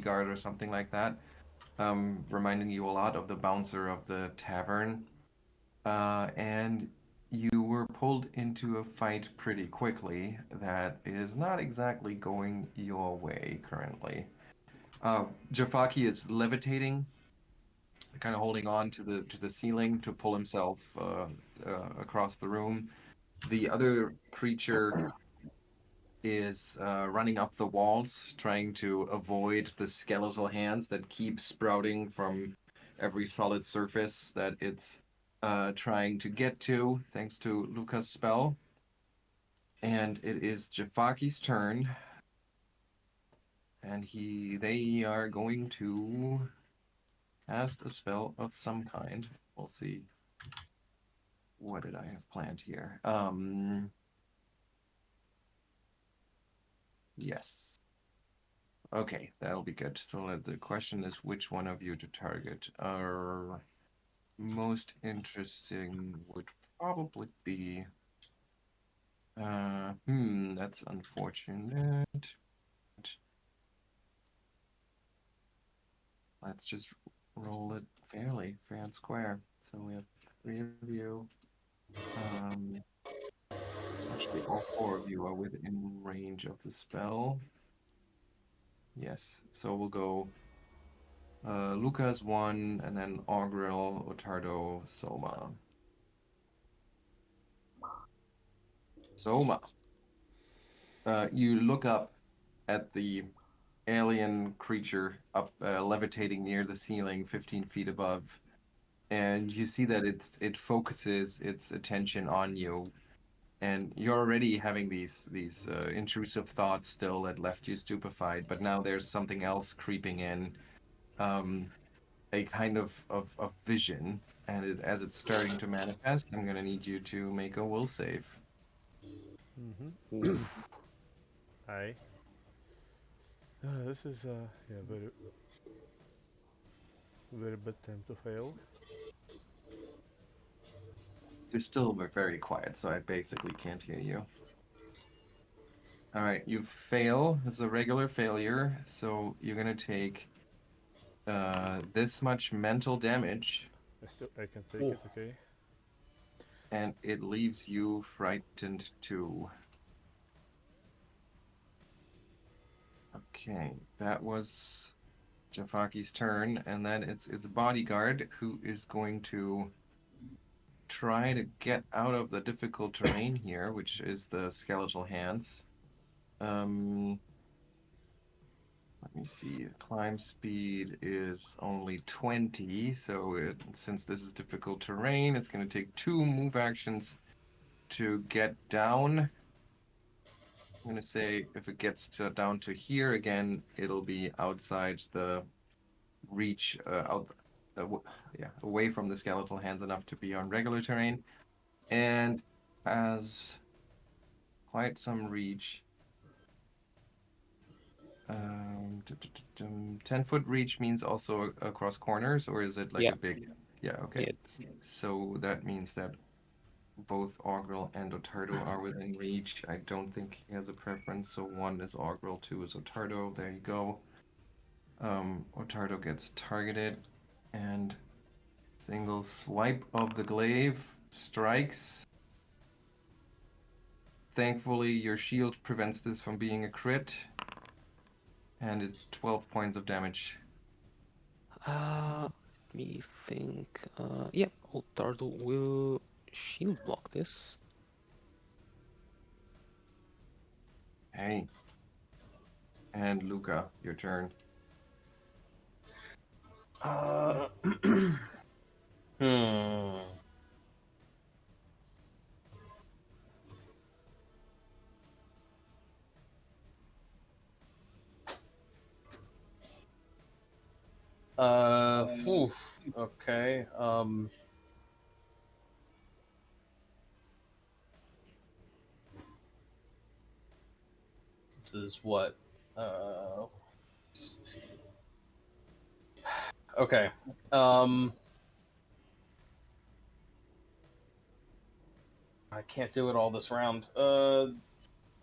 bodyguard or something like that, reminding you a lot of the bouncer of the tavern. And you were pulled into a fight pretty quickly that is not exactly going your way currently. Jafaki is levitating, kind of holding on to the ceiling to pull himself across the room. The other creature is running up the walls, trying to avoid the skeletal hands that keep sprouting from every solid surface that it's trying to get to, thanks to Lucca's spell. And it is Jafaki's turn, and they are going to cast a spell of some kind. We'll see. What did I have planned here? Yes. Okay, that'll be good. So the question is which one of you to target. Most interesting would probably be. That's unfortunate. Let's just roll it fair and square. So we have three of you. Um, actually, all four of you are within range of the spell. Yes, so we'll go Lucca's one, and then Augrael, Ottardo, Soma. Soma. You look up at the alien creature up levitating near the ceiling, 15 feet above, and you see that it focuses its attention on you, and you're already having these intrusive thoughts still that left you stupefied, but now there's something else creeping in, a kind of vision, and as it's starting to manifest, I'm gonna need you to make a will save. Mm-hmm. Aye. This is yeah, very bad time to fail. You're still very quiet, so I basically can't hear you. All right, you fail. It's a regular failure, so you're gonna take this much mental damage, I can take it. Okay. and it leaves you frightened too. Okay, that was Jafaki's turn, and then it's bodyguard who is going to try to get out of the difficult terrain here, which is the skeletal hands. Um, Let me see. Climb speed is only 20, so since this is difficult terrain, it's going to take 2 move actions to get down. I'm going to say if it gets down to here again, it'll be outside the reach, yeah, away from the skeletal hands enough to be on regular terrain, and has quite some reach. 10-foot reach means also across corners, or is it like Yeah, a big? Yeah, okay. yeah. So that means that both Augrael and Ottardo are within reach. I don't think he has a preference, so one is Augrael, two is Ottardo. There you go. Ottardo gets targeted, and single swipe of the glaive strikes. Thankfully, your shield prevents this from being a crit, and it's 12 points of damage. Let me think. Yep, Ottardo will shield block this. Hey, and Lucca, your turn. Uh, hmm. Phew, okay. This is what? Let's see. Okay. I can't do it all this round. All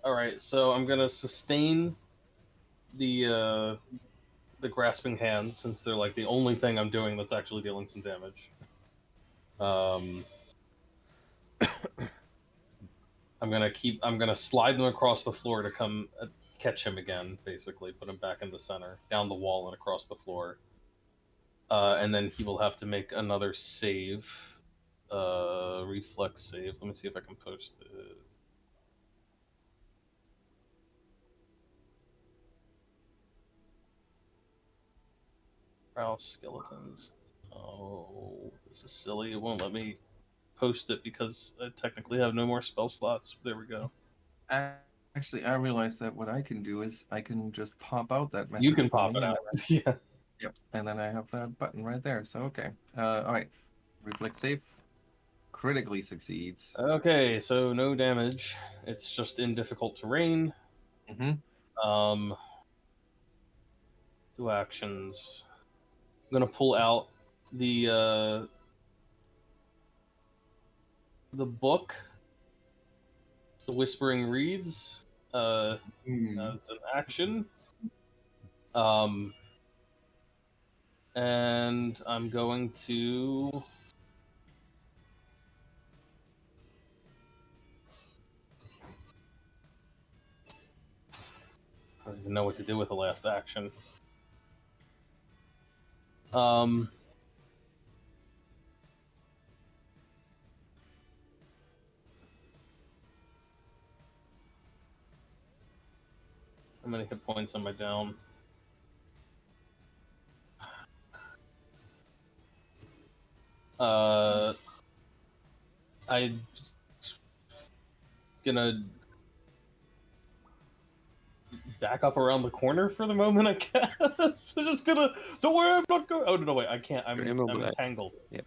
right. So I'm gonna sustain the the grasping hands, since they're like the only thing I'm doing that's actually dealing some damage. I'm gonna slide them across the floor to come catch him again, basically put him back in the center, down the wall and across the floor. And then he will have to make another save, reflex save. Let me see if I can post it. Rouse skeletons. Oh, this is silly. It won't let me post it because I technically have no more spell slots. There we go. Actually, I realized that what I can do is I can just pop out that message. You can for pop me it and out. then Yeah. Yep, and then I have that button right there. So okay. All right. Reflex save critically succeeds. Okay, so no damage. It's just in difficult terrain. Mm-hmm. 2 actions. I'm gonna pull out the book, the Whispering Reeds, as an action. And I'm going to I don't even know what to do with the last action. How many hit points am I down? I'm gonna back up around the corner for the moment, I guess. I'm just gonna. Don't worry, I'm not going. Oh no, wait, I can't. I'm You're immobilized. entangled. Yep.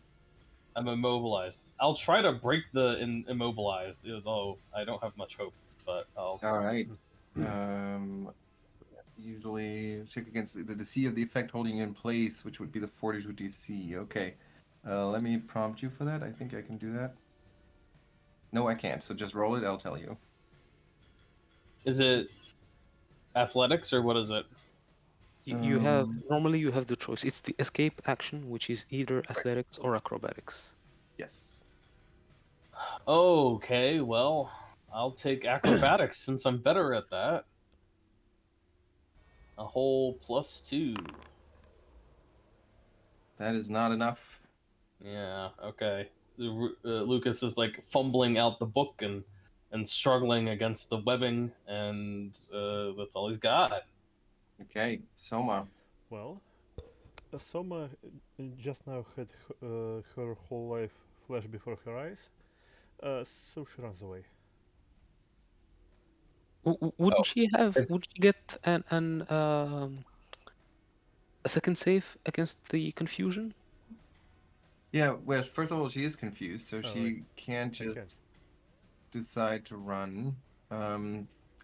I'm immobilized. I'll try to break the immobilized, although I don't have much hope. But I'll. All right. Usually check against the DC of the effect holding you in place, which would be the fortitude DC. Okay. Let me prompt you for that. I think I can do that. No, I can't. So just roll it. I'll tell you. Is it athletics or what is it? You have normally you have the choice. It's the escape action, which is either athletics or acrobatics. Yes. Okay, well, I'll take acrobatics since I'm better at that. A whole +2. That is not enough. Yeah, okay. Lucas is like fumbling out the book and struggling against the webbing, and that's all he's got. Okay, Soma. Well, Soma just now had her whole life flash before her eyes, so she runs away. Wouldn't she have? Would she get a second save against the confusion? Yeah, well, first of all, she is confused, so Oh, she right. can't I just can't. decide to run.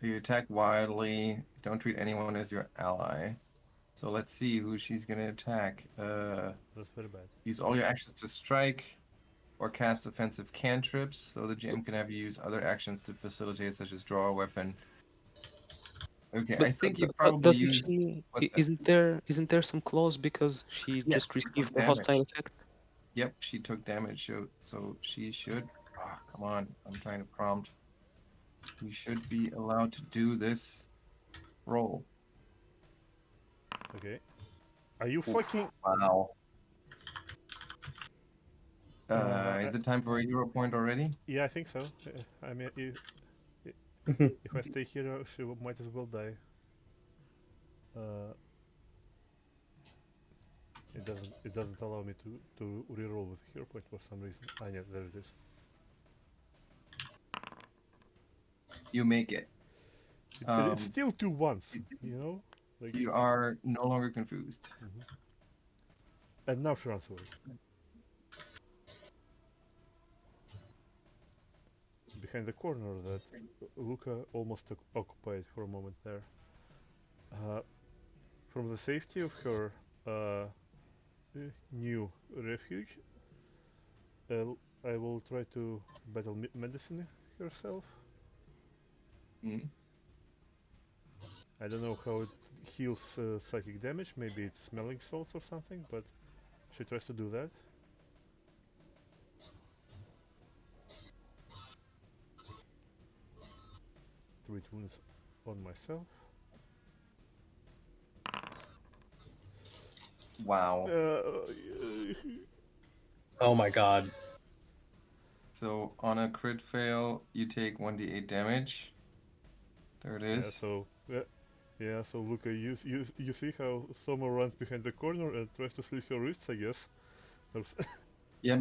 You attack wildly. Don't treat anyone as your ally. So let's see who she's gonna attack. That's very bad. Use all your actions to strike or cast offensive cantrips, so the GM can have you use other actions to facilitate, such as draw a weapon. Okay, I think you probably Doesn't use. she? What's that? Isn't there some clause because she Yes, just she took received the damage. hostile effect? Yep, she took damage, so she should. Ah, come on, I'm trying to prompt. You should be allowed to do this roll. Okay. Are you Oof, fucking? wow. Uh, Is it time for a hero point already? Yeah, I think so. I mean, if I stay here, she might as well die. Uh, it doesn't allow me to reroll with hero point for some reason. Ah, yeah, there it is. You make it. It's still 2 ones, you know. Like, You are no longer confused. and now she runs away. Behind the corner that Lucca almost occupied for a moment there. From the safety of her new refuge, I will try to battle medicine herself. Mhm. I don't know how it heals psychic damage. Maybe it's smelling salts or something, but she tries to do that. 3 wounds on myself. Wow. Oh my god. So on a crit fail, you take 1d8 damage. There it is. Yeah, so Lucca, you see how Soma runs behind the corner and tries to slit her wrists, I guess. Yeah,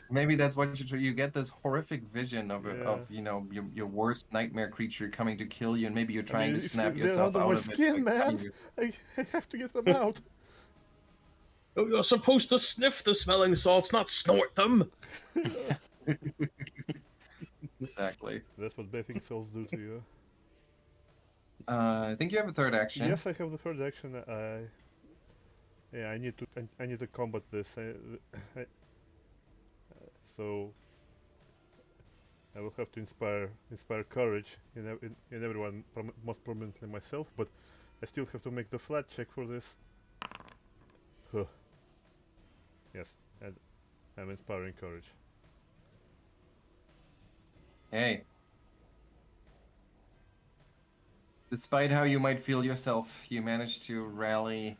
maybe that's what you try. You get this horrific vision of Yeah. your worst nightmare creature coming to kill you, and maybe you're I trying mean, to if snap they're yourself under my out of it. skin, by cutting man! your- I have to get them out! Oh, you're supposed to sniff the smelling salts, not snort them. Exactly. That's what bathing salts do to you. I think you have a third action. Yes, I have the third action. Yeah, I need to combat this. So I will have to inspire courage in everyone, most prominently myself. But I still have to make the flat check for this. Huh. Yes, and I'm inspiring courage. Hey. Despite how you might feel yourself, you managed to rally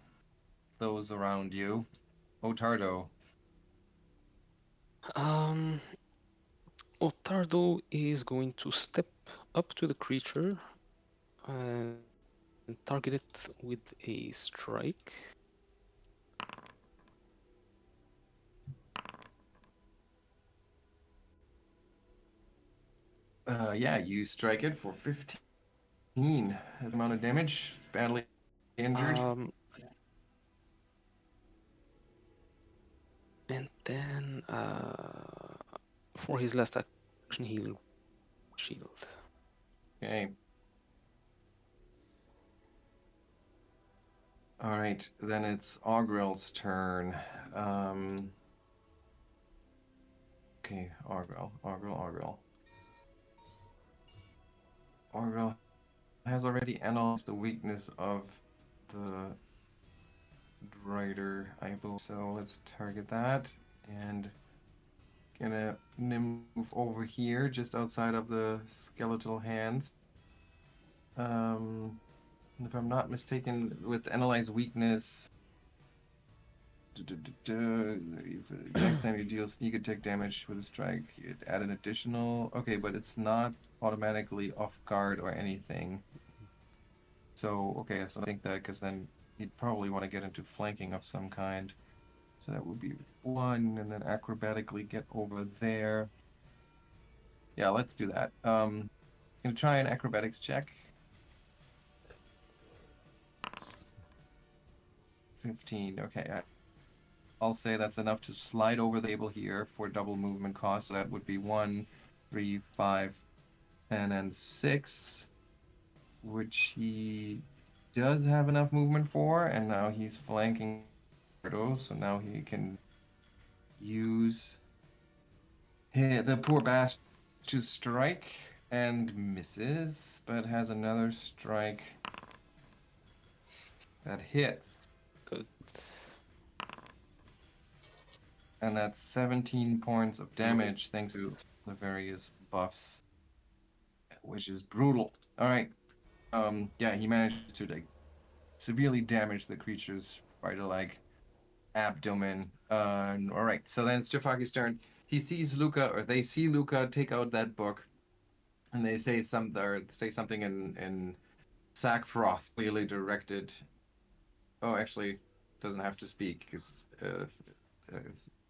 those around you. Ottardo. Ottardo is going to step up to the creature and target it with a strike. Yeah, you strike it for 15 amount of damage. Badly injured. And then for his last action, he'll shield. Okay. All right, then it's Augrael's turn. Okay, Augrael. Augrael has already analyzed the weakness of the Drider, I believe. So let's target that and gonna move over here, just outside of the skeletal hands. If I'm not mistaken, with analyze weakness, next time you deal sneak attack damage with a strike, it add an additional. Okay, but it's not automatically off guard or anything. So okay, so I think that because then you'd probably want to get into flanking of some kind. So that would be 1, and then acrobatically get over there. Yeah, let's do that. Gonna try an acrobatics check. 15. Okay, I'll say that's enough to slide over the table here for double movement cost. So that would be 1, 3, 5, and then 6, which he does have enough movement for, and now he's flanking Ottardo, so now he can use the poor bastard to strike and misses, but has another strike that hits. Good. And that's 17 points of damage thanks to the various buffs, which is brutal. All right. Yeah, he manages to like severely damage the creature's like abdomen. All right. So then it's Jafaki's turn. He sees Lucca, or they see Lucca take out that book, and they say something in Sackfroth, clearly directed. Oh, actually, doesn't have to speak because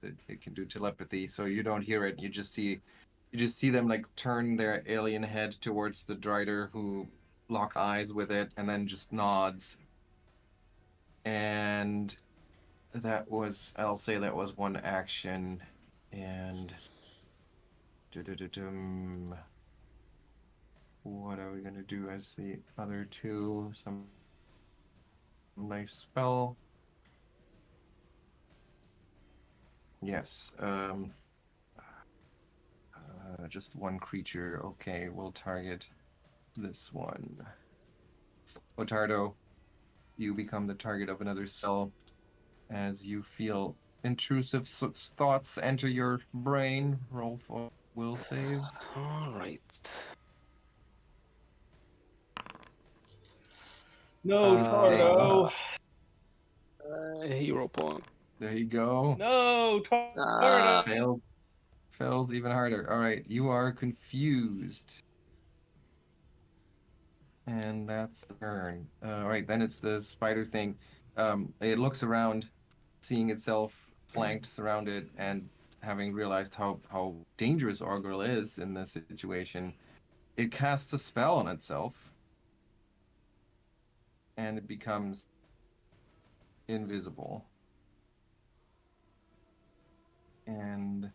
it can do telepathy, so you don't hear it. You just see them like turn their alien head towards the Drider, who locks eyes with it and then just nods. And I'll say that was one action. And what are we gonna do as the other two? Some nice spell. Yes. Just one creature. Okay, we'll target this one. Ottardo, you become the target of another spell as you feel intrusive thoughts enter your brain. Roll for will save. All right. No, Fail. Tardo. Hero point. There you go. No, Ah. Tardo. Fails even harder. All right, you are confused. And that's the turn. All right, then it's the spider thing. It looks around, seeing itself flanked, surrounded, and having realized how dangerous Augrael is in this situation, it casts a spell on itself, and it becomes invisible. And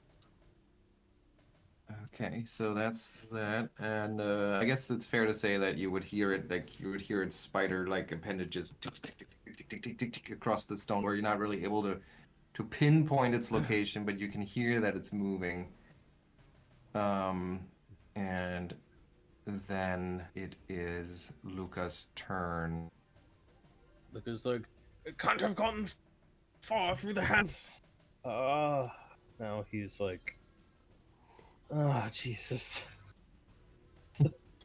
okay, so that's that. And I guess it's fair to say that you would hear it, like you would hear its spider-like appendages tick, tick, tick, tick, tick, tick, tick, tick, across the stone, where you're not really able to pinpoint its location, but you can hear that it's moving. And then it is Lucca's turn. Lucca's like, it can't have gotten far through the hands. Now he's like, oh, Jesus.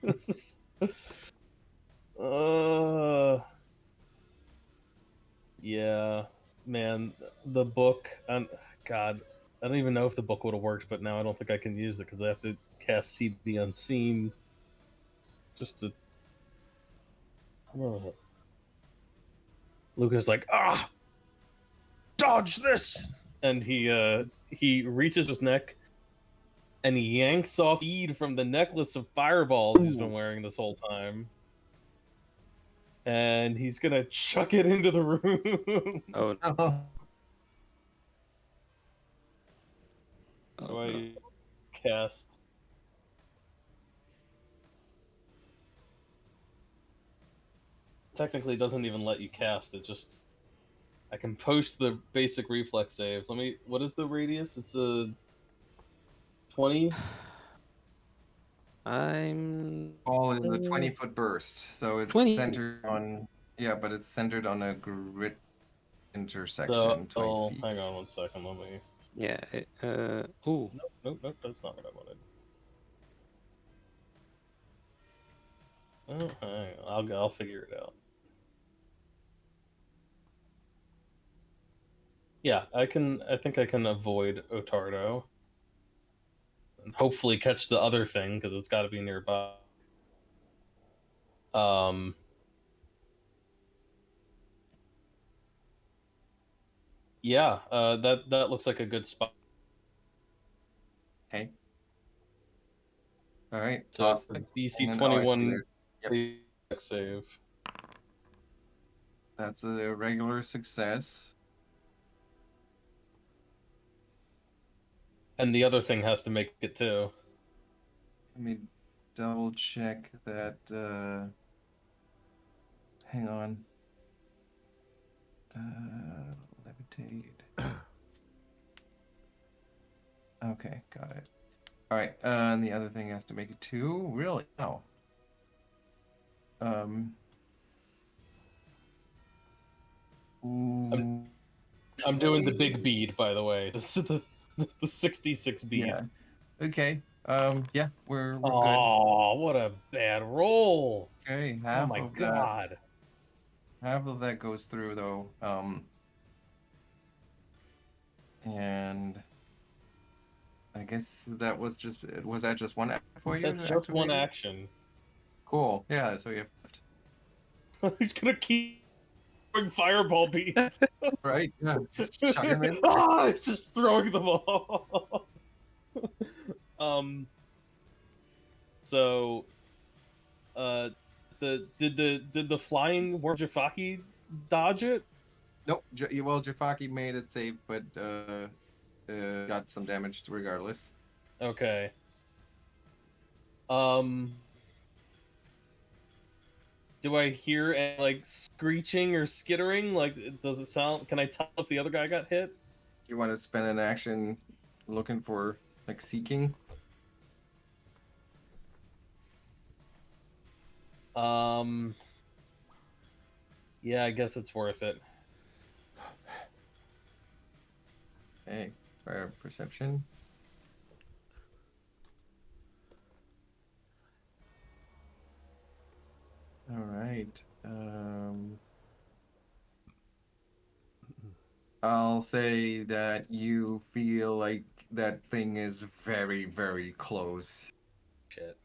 This is... Yeah, man, the book, and God, I don't even know if the book would have worked, but now I don't think I can use it because I have to cast See the Unseen just to... Oh. Lucca's like, dodge this! And he reaches his neck and he yanks off bead from the necklace of fireballs he's been wearing this whole time. And he's gonna chuck it into the room. Oh, Oh, oh, Do no. I cast? Technically, it doesn't even let you cast it. Just I can post the basic reflex save. Let me. What is the radius? It's a 20. I'm all is a 20-foot burst, so it's 20. centered on but it's centered on a grid So, intersection, 20 feet. hang on one second. Let me. Yeah. Ooh. Nope. That's not what I wanted. Oh, hang on. I'll figure it out. Yeah, I think I can avoid Ottardo. And hopefully catch the other thing because it's got to be nearby. Yeah. That looks like a good spot. Okay. All right. So Awesome. DC And then 21 Yep. reflex save. That's a regular success. And the other thing has to make it too. Let me double check that. Hang on. Levitate. Okay, got it. All right, and the other thing has to make it too. Really? No. Ooh, I'm doing the big bead, by the way. This is the 66 bead. yeah. Okay. Yeah, we're good. Oh, what a bad roll! Okay, Oh my god! Half of that goes through though. And I guess that was that just one act for you? That's just one action. Cool. Yeah. So you have He's gonna keep throwing fireball beads. right. Yeah. Just chuck him in. He's just throwing them all. So, did the flying Jafaki dodge it? Nope. Well, Jafaki made it safe, but got some damage regardless. Okay. Do I hear any, like, screeching or skittering? Like, does it sound? Can I tell if the other guy got hit? You want to spend an action looking for like seeking? Yeah, I guess it's worth it. Okay, for perception. All right. I'll say that you feel like that thing is very, very close. Shit.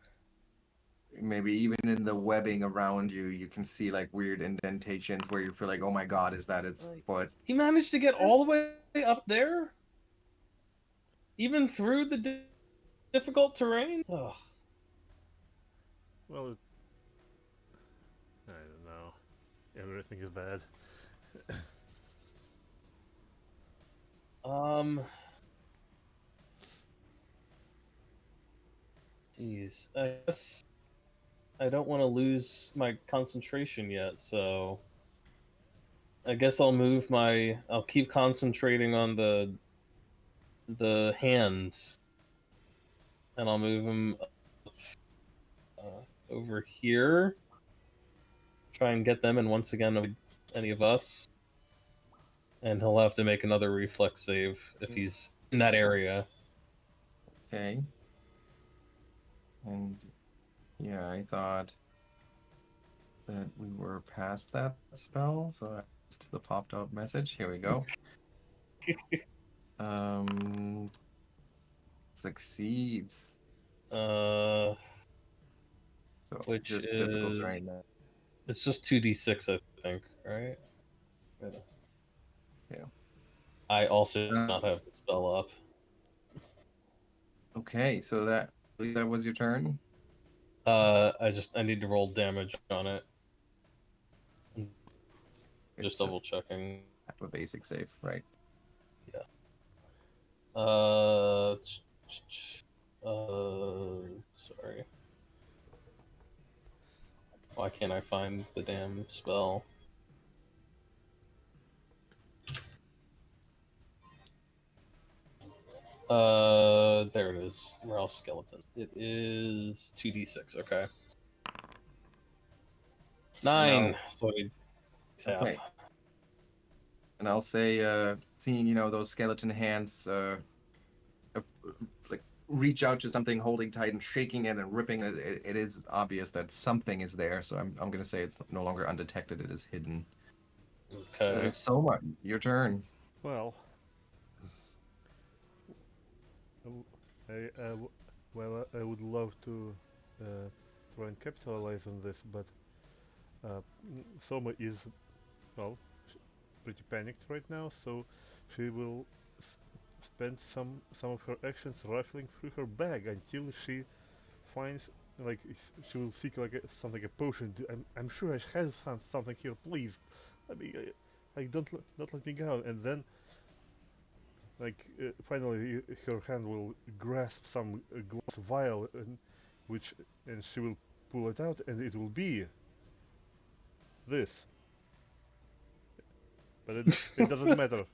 Maybe even in the webbing around you, you can see like weird indentations where you feel like, oh my god, is that its Like, foot? he managed to get all the way up there, even through the difficult terrain. Ugh. Well, I don't know. Everything is bad. Um. Jeez. I guess I don't want to lose my concentration yet, so I guess I'll move my. I'll keep concentrating on the hands, and I'll move them over here. Try and get them, and once again, avoid any of us. And he'll have to make another reflex save if he's in that area. Okay. And yeah, I thought that we were past that spell, so I just the popped up message. Here we go. Um, succeeds. Uh, So which just difficult is terrain now. it's just 2d6, I think, right? Yeah. I also do Uh, not have the spell up. okay, so that was your turn. I need to roll damage on it. It's Just double just checking. a basic save, right? Yeah. Uh, sorry. Why can't I find the damn spell? There it is. Morale skeleton. It is 2d6. Okay. Now, 9. So it's half. okay, and I'll say, seeing those skeleton hands, uh, like reach out to something, holding tight and shaking it and ripping it. It is obvious that something is there, so I'm gonna say it's no longer undetected. It is hidden. Okay. Soma, your turn. Well, I would love to try and capitalize on this, but Soma is, well, pretty panicked right now, so she will spend some of her actions rifling through her bag until she finds, like, she will seek like something, a potion. I'm sure I have something here. Please, let me, like, don't let me go. And then, like, finally, her hand will grasp some glass vial, and she will pull it out, and it will be this. But it doesn't matter.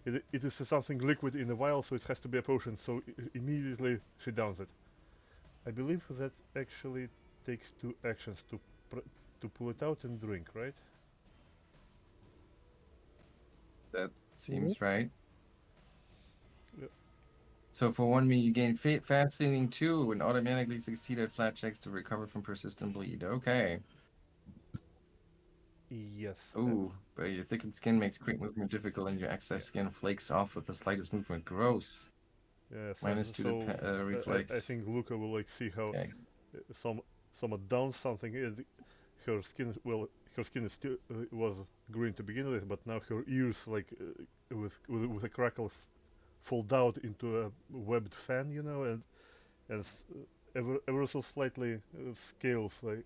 It is something liquid in a vial, so it has to be a potion. So immediately she downs it. I believe that actually takes 2 actions to pull it out and drink, right? That seems right. Yep. So for 1 minute, you gain fascinating 2 and automatically succeed at flat checks to recover from persistent bleed. Okay. Yes. Ooh, but your thickened skin makes quick movement difficult, and your excess skin flakes off with the slightest movement. Gross. Yes. Minus 2 to So I reflex. think Lucca will like see how Okay. someone downs something, and her skin, well, her skin is still was green to begin with, but now her ears, like, with a crackle, fold out into a webbed fan, and ever so slightly scales, like,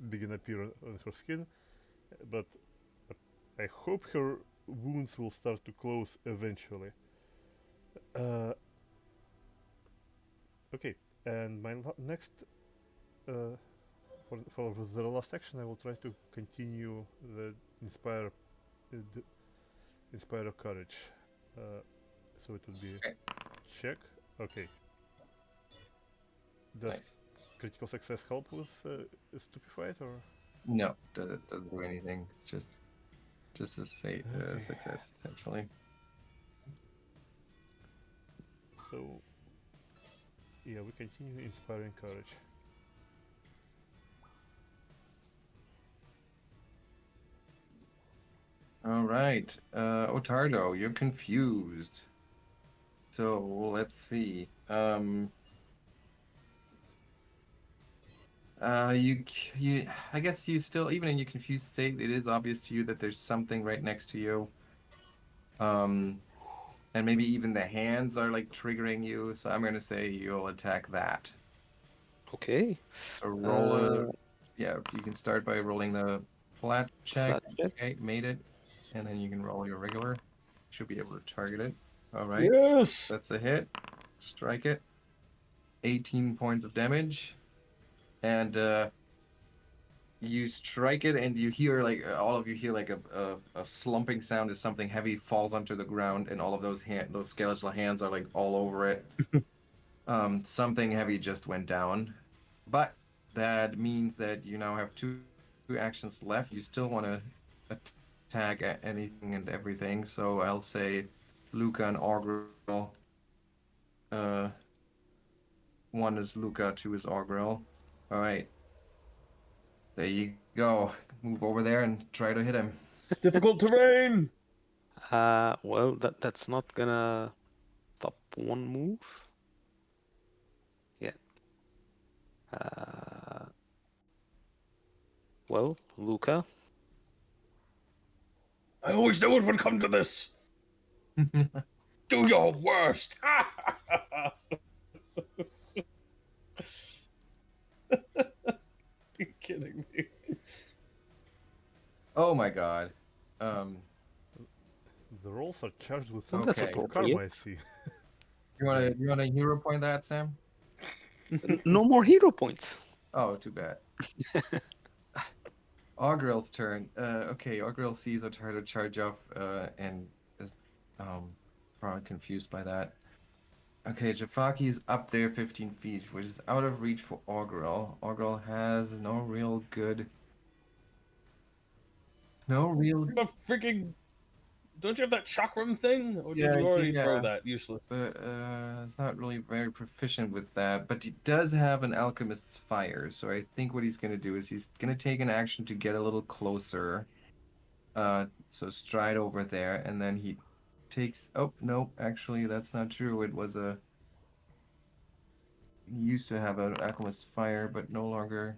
begin appear on her skin. But I hope her wounds will start to close eventually. Uh, okay, and my next, uh, for the last action, I will try to continue the inspire, the inspire courage. Uh, so it would be Okay. check. Okay. Does Nice. critical success help with stupefied, or? No, doesn't do anything. It's just Just to say Okay. success, essentially. So, yeah, we continue inspiring courage. All right, Ottardo, you're confused. So let's see. You, I guess you still, even in your confused state, it is obvious to you that there's something right next to you. And maybe even the hands are like triggering you. So I'm gonna say you'll attack that. Okay. So roll a, Uh, yeah, if you can start by rolling the flat check. flat check. Okay, made it. And then you can roll your regular. Should be able to target it. All right, Yes. that's a hit. Strike it. 18 points of damage. And you strike it, and you hear like all of you hear like a slumping sound as something heavy falls onto the ground, and all of those skeletal hands are like all over it. Something heavy just went down, but that means that you now have two actions left. You still want to attack at anything and everything, so I'll say Lucca and Augrael. Uh, one is Lucca, two is Augrael. All right, there you go. Move over there and try to hit him. Difficult terrain. Well, that's not gonna stop one move. Yeah. Uh, well, Lucca. I always knew it would come to this. Do your worst. You're kidding me. Oh my god. The rolls are charged with Well, some that's Okay. sort of appropriate. karma, I see. You want to hero point that, Sam? No more hero points. Oh, too bad. Augrael's turn. Okay, Augrael sees Ottardo charge off and is probably confused by that. Okay, Jafaki's up there 15 feet, which is out of reach for Augrael. Augrael has no real. A freaking. Don't you have that chakram thing? Or did Yeah, you already throw yeah. that? Useless. But it's not really very proficient with that. But he does have an alchemist's fire, so I think what he's gonna do is he's gonna take an action to get a little closer. So stride over there, and then he takes. Oh no, actually that's not true. It was a. He used to have an alchemist's fire, but no longer.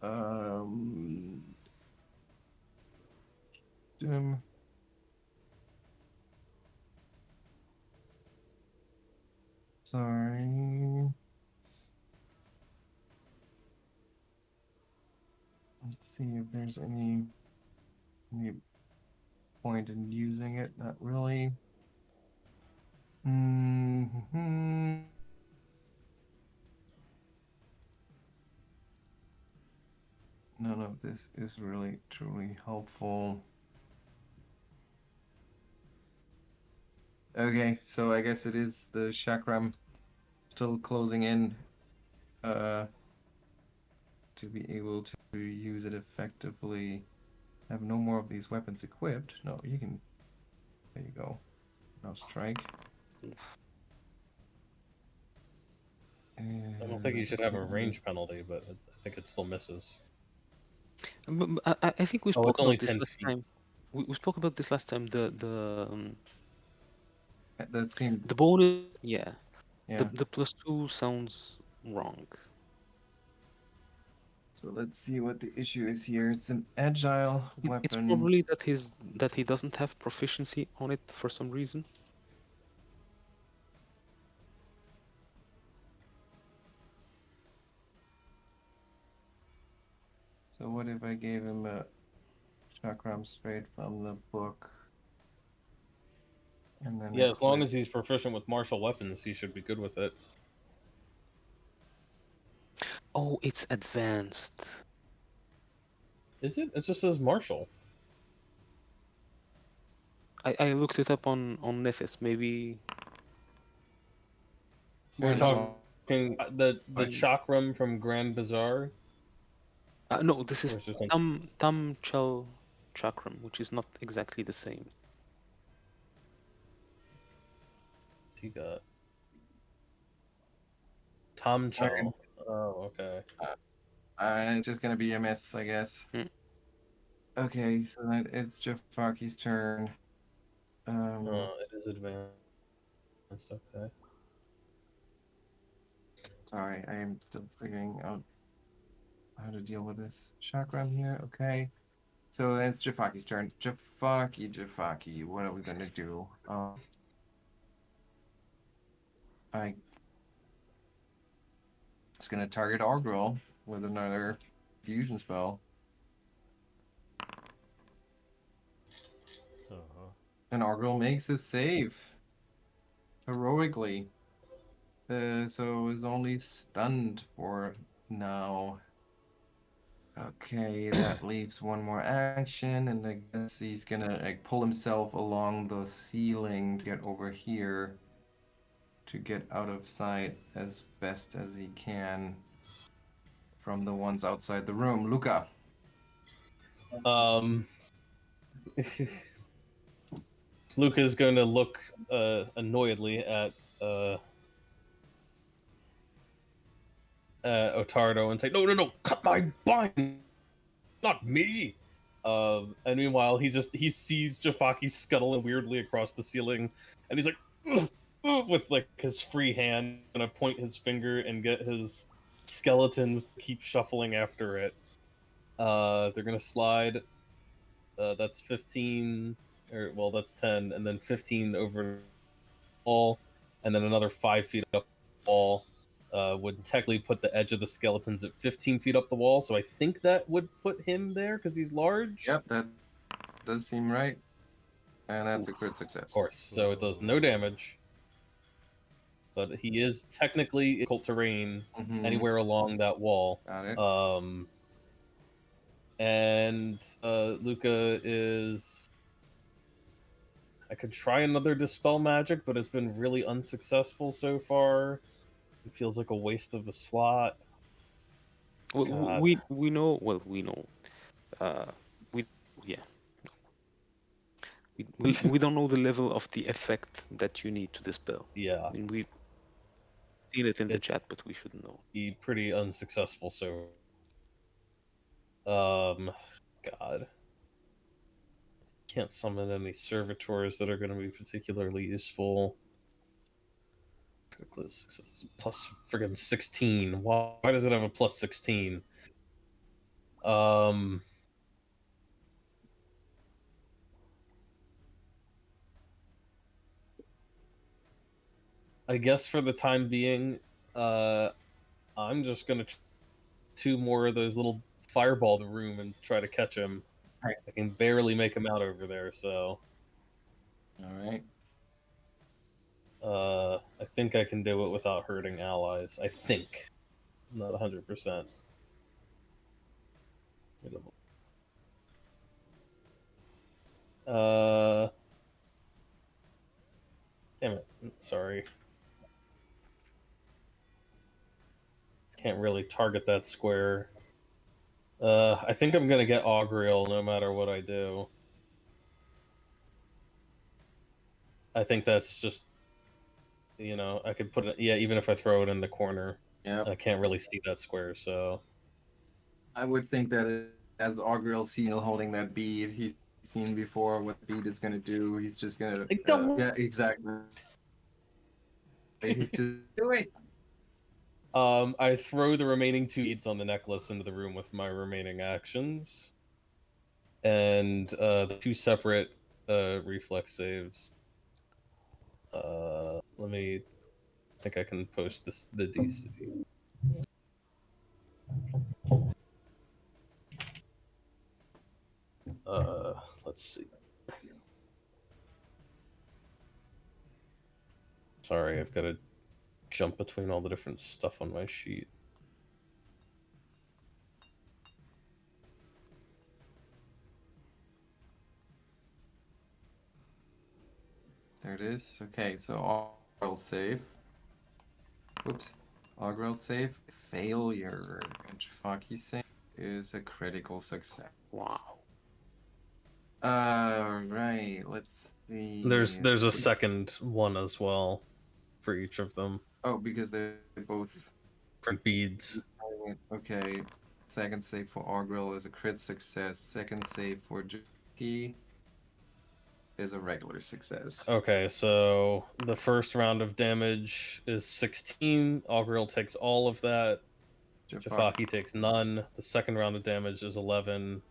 Um. um, Sorry. Let's see if there's any point in using it. Not really. Hmm. None of this is really truly helpful. Okay, so I guess it is the chakram still closing in to be able to use it effectively. Have no more of these weapons equipped. No, you can. There you go. Now strike. I don't think you should have a And- range penalty, but I think it still misses. I think we Oh, spoke it's only about this 10 last feet. time. We spoke about this last time. That seemed. The bonus. Yeah. Yeah. The +2 sounds wrong. So let's see what the issue is here. It's an agile It's weapon. probably that he doesn't have proficiency on it for some reason. So what if I gave him a chakram straight from the book? And then Yeah, as long equip- as he's proficient with martial weapons, he should be good with it. Oh, it's advanced. Is it? It just says martial. I looked it up on Nethys. Maybe We're Turns talking out- the Fine. chakram from Grand Bazaar. No, this Or is is there something Tam Chel Chakram, which is not exactly the same. he got? Tom Chow. Oh, okay. It's just gonna be a miss, I guess. Hmm. Okay, so that it's Jafaki's turn. It is advanced. Okay. Sorry, I am still figuring out how to deal with this chakram here. Okay, so it's Jafaki's turn. Jafaki, what are we gonna do? I it's gonna target Augrael with another fusion spell, Uh-huh. and Augrael makes a save heroically. So is only stunned for now. Okay, that leaves one more action, and I guess he's gonna like pull himself along the ceiling to get over here to get out of sight as best as he can from the ones outside the room. Lucca. Um, Luca's going to look annoyedly uh, at Ottardo and say, "No, no, no! Cut my bind, not me!" And meanwhile, he sees Jafaki scuttling weirdly across the ceiling, and he's like, "Ugh, ugh," with like his free hand, gonna point his finger and get his skeletons to keep shuffling after it. They're gonna slide. That's 15, or well, that's 10, and then 15 over the wall, and then another 5 feet up the wall. Would technically put the edge of the skeletons at 15 feet up the wall, so I think that would put him there because he's large. Yep, that does seem right. And that's a Oof. crit Of success. course, so it does no damage. But he is technically in difficult terrain Mm-hmm. anywhere along that wall. Got it. And Lucca is. I could try another Dispel Magic, but it's been really unsuccessful so far. It feels like a waste of a slot. Well, God. we know. Well, we know. Uh, we yeah. We don't know the level of the effect that you need to dispel. Yeah, I mean, we've seen it in the it's chat, but we should know. pretty unsuccessful. So, God, can't summon any servitors that are going to be particularly useful. Plus friggin' 16. Why does it have a plus 16? Um, I guess for the time being, I'm just gonna two more of those little fireball the room and try to catch him. Right. I can barely make him out over there, so All right. I think I can do it without hurting allies. I think, I'm not 100%. Damn it! Sorry, can't really target that square. I think I'm gonna get Augrael no matter what I do. I think that's just, I could put it, yeah, even if I throw it in the corner, Yep. I can't really see that square, so. I would think that as Augrael Seal holding that bead, he's seen before what the bead is gonna do. He's just gonna. I don't. Yeah, exactly. He's just do it. I throw the remaining 2 beads on the necklace into the room with my remaining actions. And the 2 separate reflex saves. Let me. I think I can post the DC. Let's see. Sorry, I've got to jump between all the different stuff on my sheet. There it is. Okay, so Augrael save. Oops. Augrael save. Failure. And Jafaki save is a critical success. Wow. Right. Let's see. There's a second one as well for each of them. Oh, because they both. Different beads. Okay. Second save for Augrael is a crit success. Second save for Jackie is a regular success. Okay, so the first round of damage is 16. Augrael takes all of that. Jafaki takes none. The second round of damage is 11.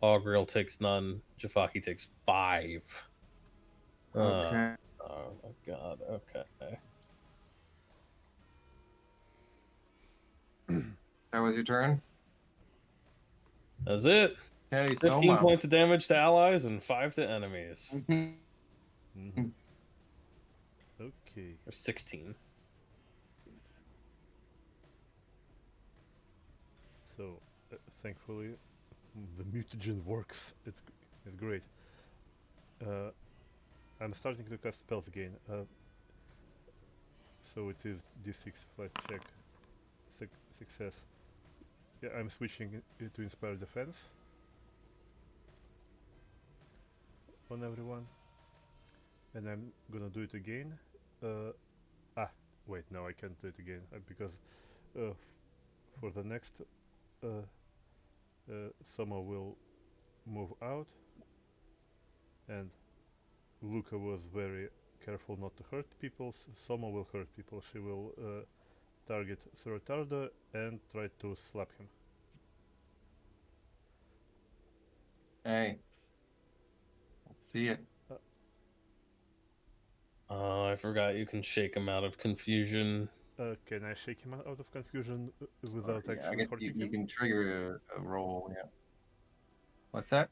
Augrael takes none. Jafaki takes 5. Okay. Oh my god, okay. That was your turn? That's it. Okay, 15 Soma. points of damage to allies and 5 to enemies. Mm-hmm. Okay. Or 16. So, thankfully, the mutagen works. It's great. I'm starting to cast spells again. So it is d6 flat check success. Yeah, I'm switching it to Inspire Defense on everyone. And I'm gonna do it again. Wait, no, I can't do it again because for the next Souma will move out, and Lucca was very careful not to hurt people. Souma will hurt people. She will target Sir Ottardo and try to slap him. Hey. Let's see it. Oh, I forgot you can shake him out of confusion. Can I shake him out of confusion without Yeah, I actually guess hurting you him? can trigger a roll, yeah. What's that?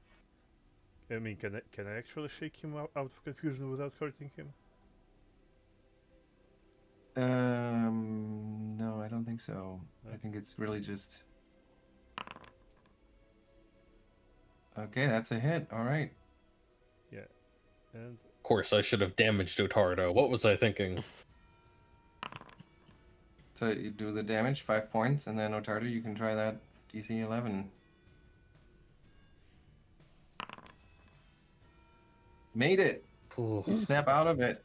I mean, can I actually shake him out of confusion without hurting him? No, I don't think so. I think it's really just... Okay, that's a hit. All right. Yeah, and Of course, I should have damaged Ottardo. What was I thinking? So you do the damage, 5 points, and then Ottardo, you can try that DC 11. Made it! You snap out of it.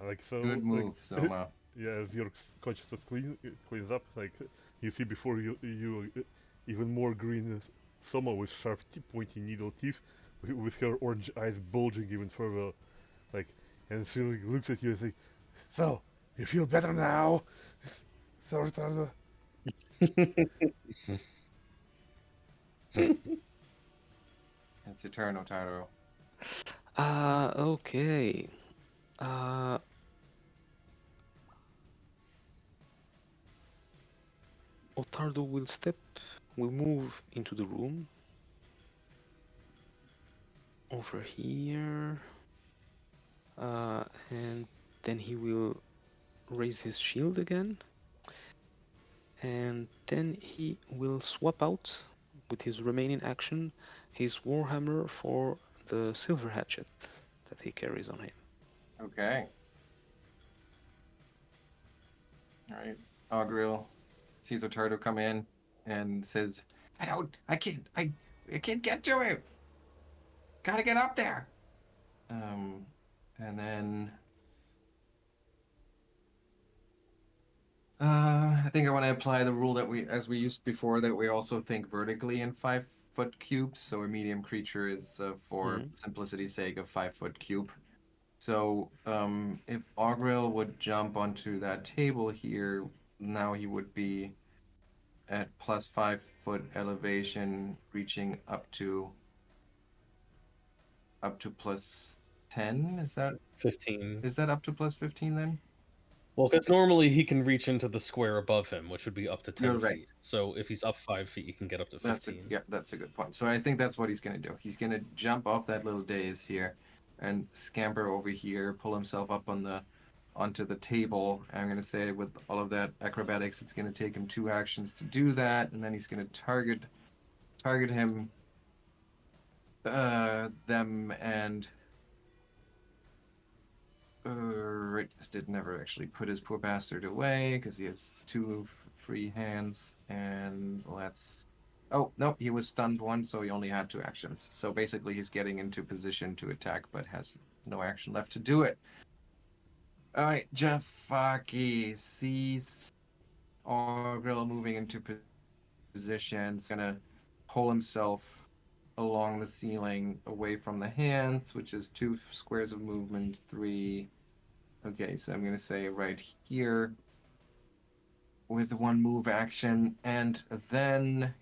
like so. Good move, Soma. Yeah, as your consciousness cleans up, like you see before you even more green Soma with sharp pointy needle teeth, with her orange eyes bulging even further, like, and she like, looks at you and says, "So you feel better now, Sir Ottardo?" It's your turn, Ottardo. Okay. Ottardo will move into the room. Over here. And then he will raise his shield again. And then he will swap out, with his remaining action, his warhammer for the silver hatchet that he carries on him. Okay. All right. Augrael sees Ottardo come in and says, I can't get to him. Gotta get up there. And then I think I want to apply the rule that as we used before, that we also think vertically in 5-foot cubes. So a medium creature is, for simplicity's sake, a 5-foot cube. So if Augrael would jump onto that table here, now he would be at plus 5-foot elevation, reaching up to plus 10. Is that 15. Is that up to plus 15 then? Well, because normally he can reach into the square above him, which would be up to 10 You're right. feet. So if he's up 5 feet, he can get up to 15. That's a good point. So I think that's what he's going to do. He's going to jump off that little dais here and scamper over here, pull himself up onto the table. I'm going to say with all of that acrobatics, it's going to take him 2 actions to do that, and then he's going to target him, them, and Did never actually put his poor bastard away because he has two free hands. And let's. Oh, no, he was stunned once, so he only had 2 actions. So basically, he's getting into position to attack, but has no action left to do it. All right, Jafaki sees Augrael moving into position. He's going to pull himself along the ceiling away from the hands, which is 2 squares of movement, 3. Okay, so I'm going to say right here with 1 move action, and then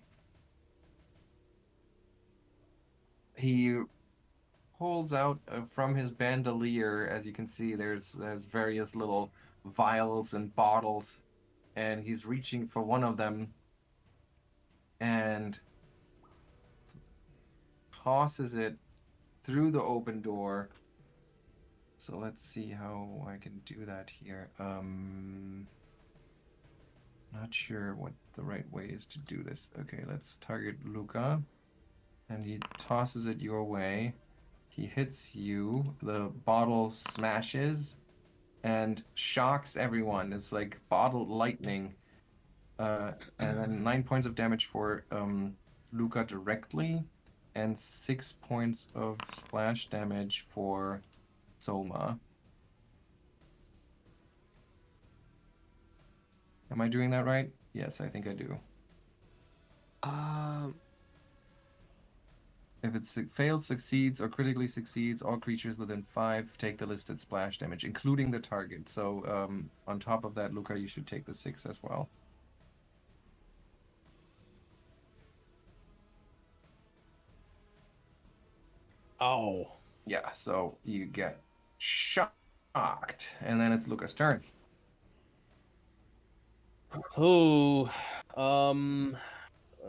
he pulls out from his bandolier. As you can see, there's various little vials and bottles, and he's reaching for one of them and tosses it through the open door. So let's see how I can do that here. Not sure what the right way is to do this. Okay, let's target Lucca. And he tosses it your way. He hits you. The bottle smashes and shocks everyone. It's like bottled lightning. And then 9 points of damage for Lucca directly, and 6 points of splash damage for Souma. Am I doing that right? Yes, I think I do. If it fails, succeeds, or critically succeeds, all creatures within 5 take the listed splash damage, including the target. So on top of that, Lucca, you should take the 6 as well. Oh. Yeah, so you get shocked, and then it's Lucca's turn. Oh.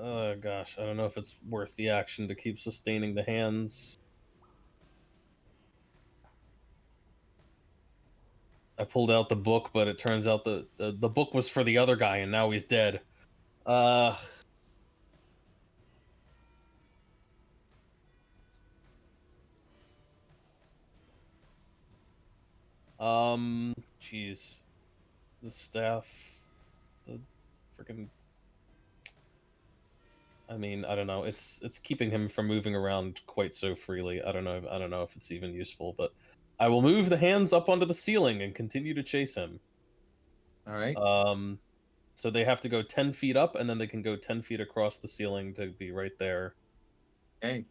Oh gosh, I don't know if it's worth the action to keep sustaining the hands. I pulled out the book, but it turns out the book was for the other guy, and now he's dead. Jeez, the staff, the freaking. I mean, I don't know. It's keeping him from moving around quite so freely. I don't know if it's even useful, but I will move the hands up onto the ceiling and continue to chase him. All right. So they have to go 10 feet up, and then they can go 10 feet across the ceiling to be right there. Okay.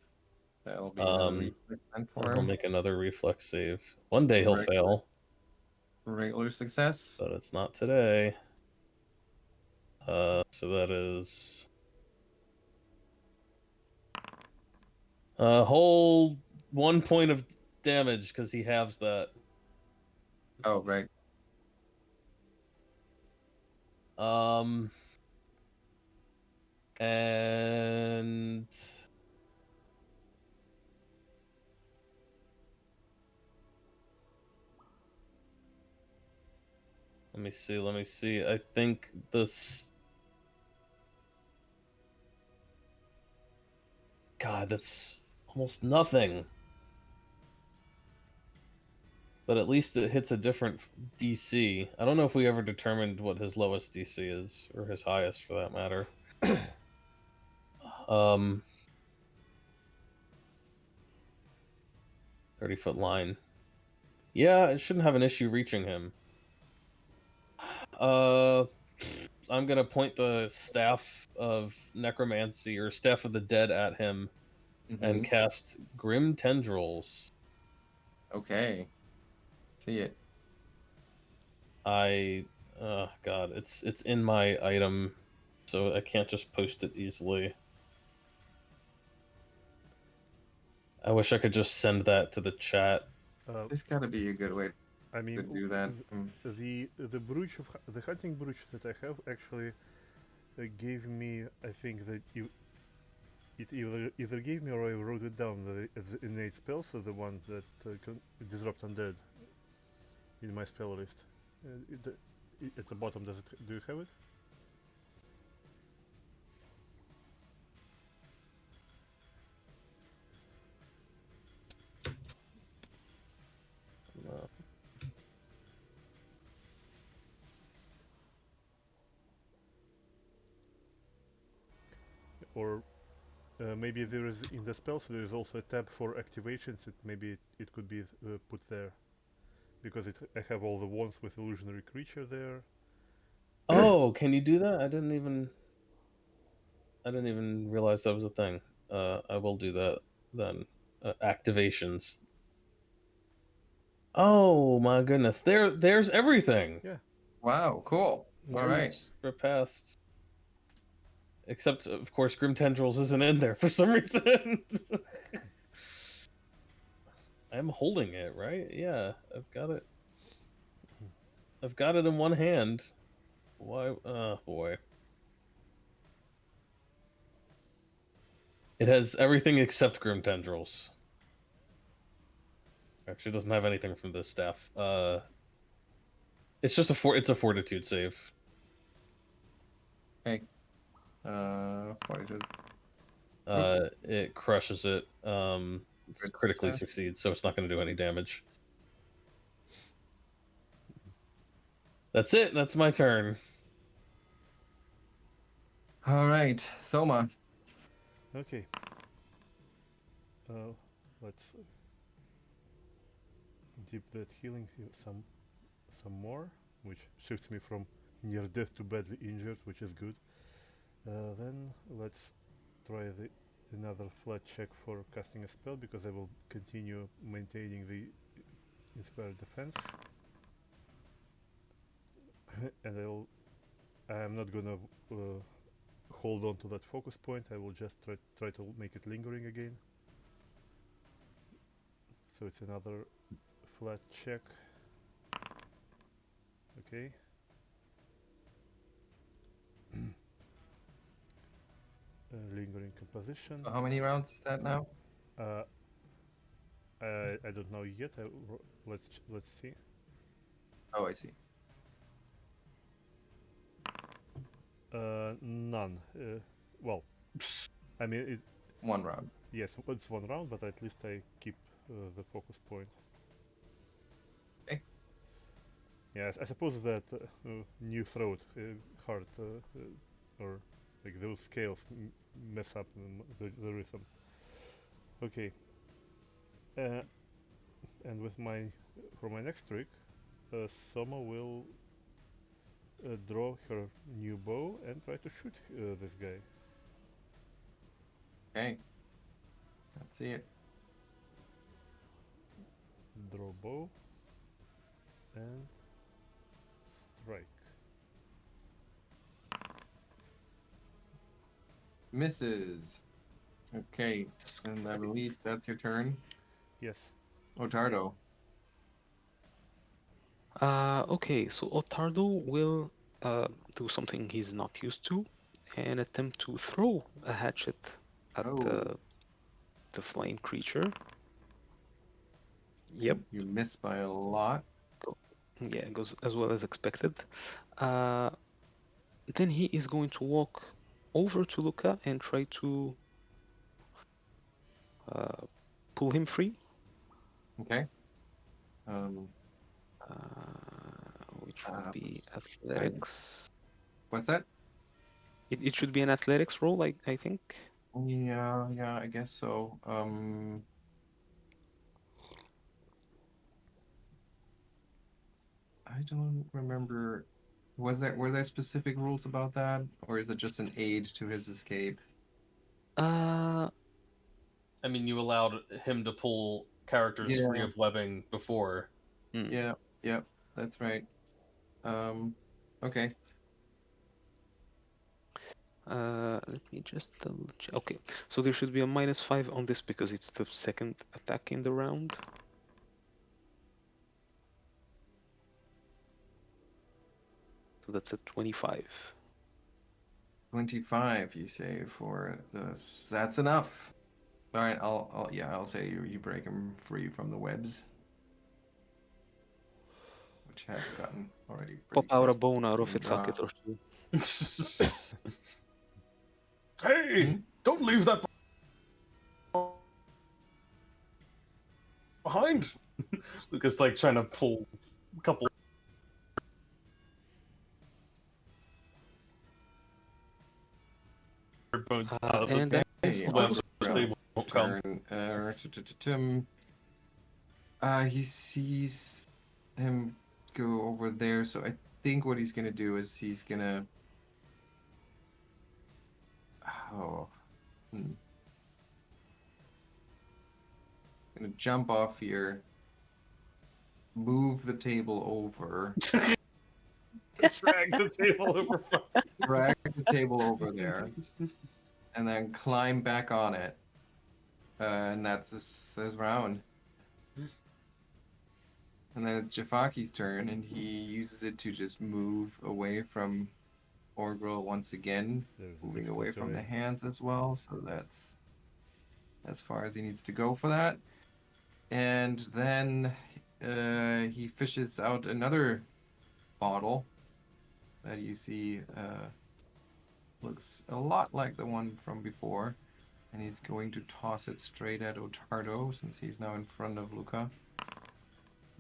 That'll be another reflex then for He'll him. make another reflex save. One day he'll fail, Regular success. but it's not today. So that is a whole 1 point of damage because he halves that. Oh, right. And let me see. I think this. God, that's almost nothing. But at least it hits a different DC. I don't know if we ever determined what his lowest DC is, or his highest for that matter. 30-foot line. Yeah, it shouldn't have an issue reaching him. I'm gonna point the staff of necromancy or staff of the dead at him and cast Grim Tendrils. Okay. See it. God, it's in my item, so I can't just post it easily. I wish I could just send that to the chat. There's got to be a good way I mean, to do that. the brooch of the hunting brooch that I have actually gave me. I think that it either gave me or I wrote it down as innate spells, so the one that can disrupt undead in my spell list. At the bottom, do you have it? or maybe there is in the spells there is also a tab for activations. It could be put there because I have all the wands with illusionary creature there. Oh, can you do that? I didn't even realize that was a thing. I will do that then. Activations. Oh my goodness! There's everything. Yeah. Wow, cool. All right. We're past. Except, of course, Grim Tendrils isn't in there for some reason. I'm holding it, right? Yeah, I've got it. I've got it in one hand. Why? Oh boy. It has everything except Grim Tendrils. Actually, it doesn't have anything from this staff. It's just it's a fortitude save. Okay. Fortitude. Oops. It crushes it. It's Crit critically success. succeeds, so it's not going to do any damage. That's it. That's my turn. All right, Soma. Okay. Let's dip that healing some more, which shifts me from near death to badly injured, which is good. Then let's try another flat check for casting a spell, because I will continue maintaining the inspired defense. And I'm not gonna hold on to that focus point. I will just try to make it lingering again. So it's another flat check. Okay. Lingering composition. So how many rounds is that now? I don't know yet. Let's see. Oh, I see. None. Well, I mean it. One round. Yes, it's one round, but at least I keep the focus point. Okay. Yes, I suppose that new throat, heart, or like those scales mess up the rhythm. Okay. And with for my next trick, Soma will draw her new bow and try to shoot this guy. Okay. Let's see it. Draw bow and strike. Misses. Okay. And I believe that's your turn. Yes. Ottardo. Okay, so Ottardo will do something he's not used to and attempt to throw a hatchet at Oh. the flying creature. Yep. You miss by a lot. Yeah, it goes as well as expected. Then he is going to walk over to Lucca and try to pull him free. Okay. Which will be athletics. What's that? It should be an athletics roll, I think. Yeah, I guess so. I don't remember. Were there specific rules about that, or is it just an aid to his escape? Uh, I mean, you allowed him to pull characters free Yeah. of webbing before. Yeah, that's right. Okay. let me just double check. Okay, so there should be a -5 on this because it's the second attack in the round. So that's a 25. 25, you say for this. That's enough. All right, I'll say you break him free from the webs, which have gotten already Pop pretty out a close bone out to of its socket or two. Hey, don't leave that behind. Lucas like trying to pull a couple microphones out. And that is Okay, Ottardo's They turn. won't come. turn. He sees him go over there, so I think what he's gonna do is he's gonna. Oh. Gonna jump off here, move the table over, Drag the table over. drag the table over there, and then climb back on it. And that's his round. And then it's Jafaki's turn, and he uses it to just move away from Augrael once again, There's a moving away difficult from the terrain. hands as well. So that's as far as he needs to go for that. And then he fishes out another bottle that you see looks a lot like the one from before. And he's going to toss it straight at Ottardo since he's now in front of Lucca.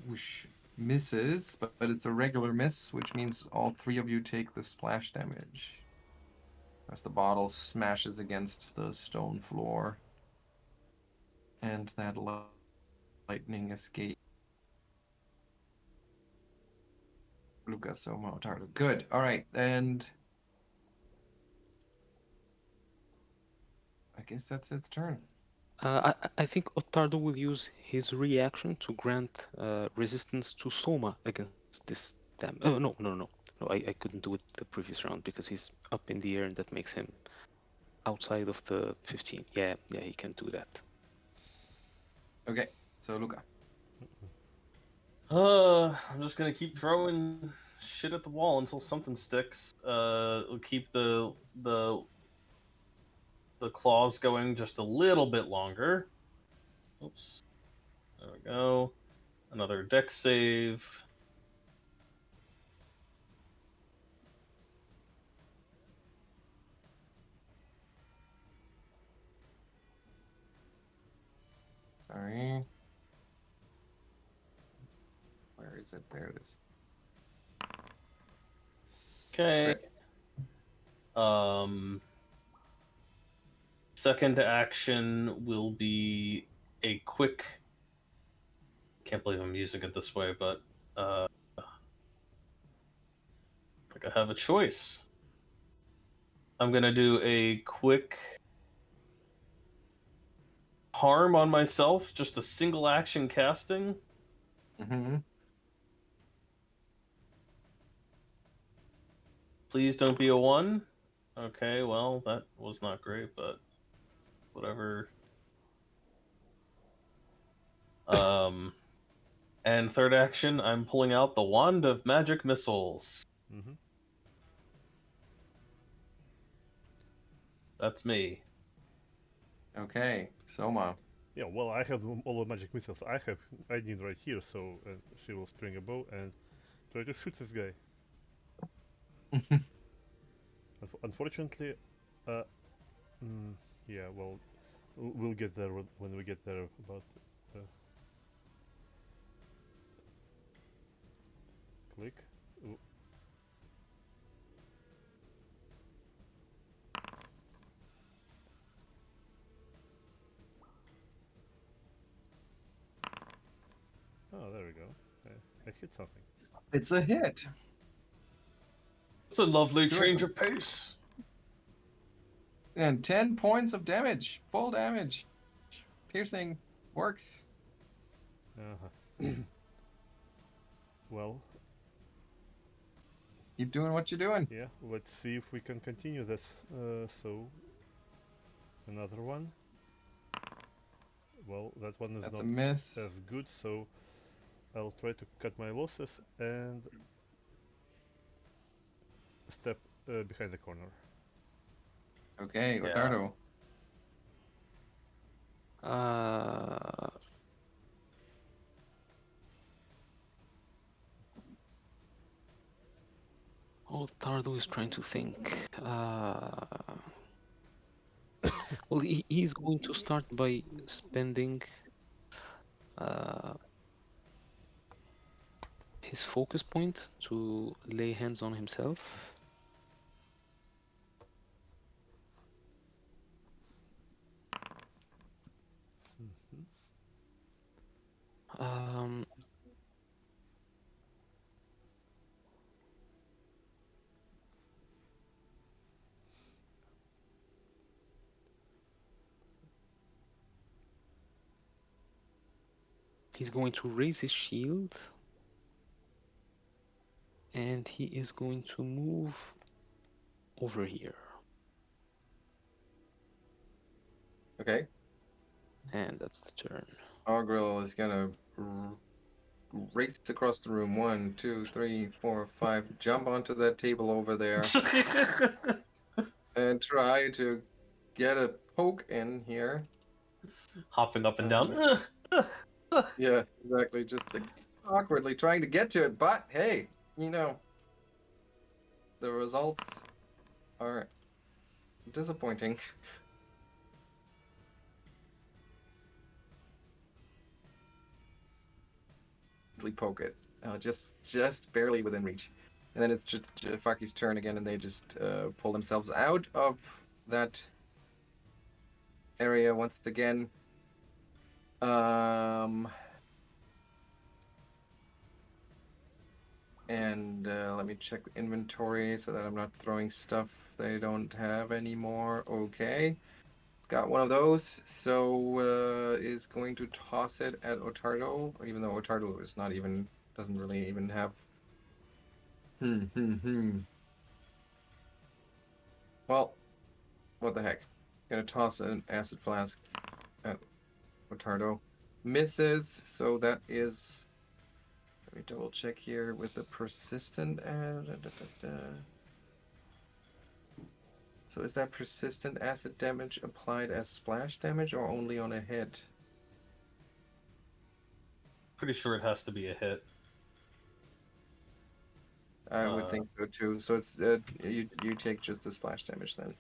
Whoosh. Misses, but it's a regular miss, which means all three of you take the splash damage. As the bottle smashes against the stone floor. And that lightning escape. Lucca, Souma, Ottardo. Good. All right. And I guess that's its turn. I think Ottardo will use his reaction to grant resistance to Soma against this damage. Oh, no, no, no. No, I couldn't do it the previous round because he's up in the air and that makes him outside of the 15. Yeah, he can do that. Okay. So, Lucca. I'm just gonna keep throwing shit at the wall until something sticks. We'll keep the claws going just a little bit longer. Oops. There we go. Another dex save. Sorry. Where is it? There it is. Okay. Second action will be a quick. Can't believe I'm using it this way, but I think I have a choice. I'm gonna do a quick harm on myself, just a single action casting. Mm-hmm. Please don't be a 1. Okay, well, that was not great, but whatever. And third action, I'm pulling out the Wand of Magic Missiles. Mm-hmm. That's me. Okay. Soma. Yeah, well, I have all the magic missiles I need right here, so she will string a bow and try to shoot this guy. Unfortunately, uh, yeah, well, we'll get there when we get there. About click. Ooh. Oh, there we go. I hit something. It's a hit. It's a lovely Sure. change of pace. And 10 points of damage. Full damage. Piercing works. Uh-huh. Well, Keep doing what you're doing. yeah, let's see if we can continue this. So, another one. Well, that one is That's not a miss. as good, so I'll try to cut my losses and step behind the corner. Okay, Yeah. Ottardo. Ottardo is trying to think. Well, he's going to start by spending his focus point to lay hands on himself. Um, he's going to raise his shield, and he is going to move over here. Okay. And that's the turn. Augrael is gonna race across the room. 1, 2, 3, 4, 5. Jump onto that table over there and try to get a poke in here. Hopping up and down. Yeah, exactly. Just like awkwardly trying to get to it, but hey, you know, the results are disappointing. Poke it, just barely within reach, and then it's just Jafaki's turn again, and they just pull themselves out of that area once again. And let me check the inventory so that I'm not throwing stuff they don't have anymore. Okay. Got one of those, so is going to toss it at Ottardo, even though Ottardo is not even, doesn't really even have. Well, what the heck? Gonna toss an acid flask at Ottardo. Misses, so that is. Let me double check here with the persistent. So is that persistent acid damage applied as splash damage or only on a hit? Pretty sure it has to be a hit. I would think so too. So it's you take just the splash damage then.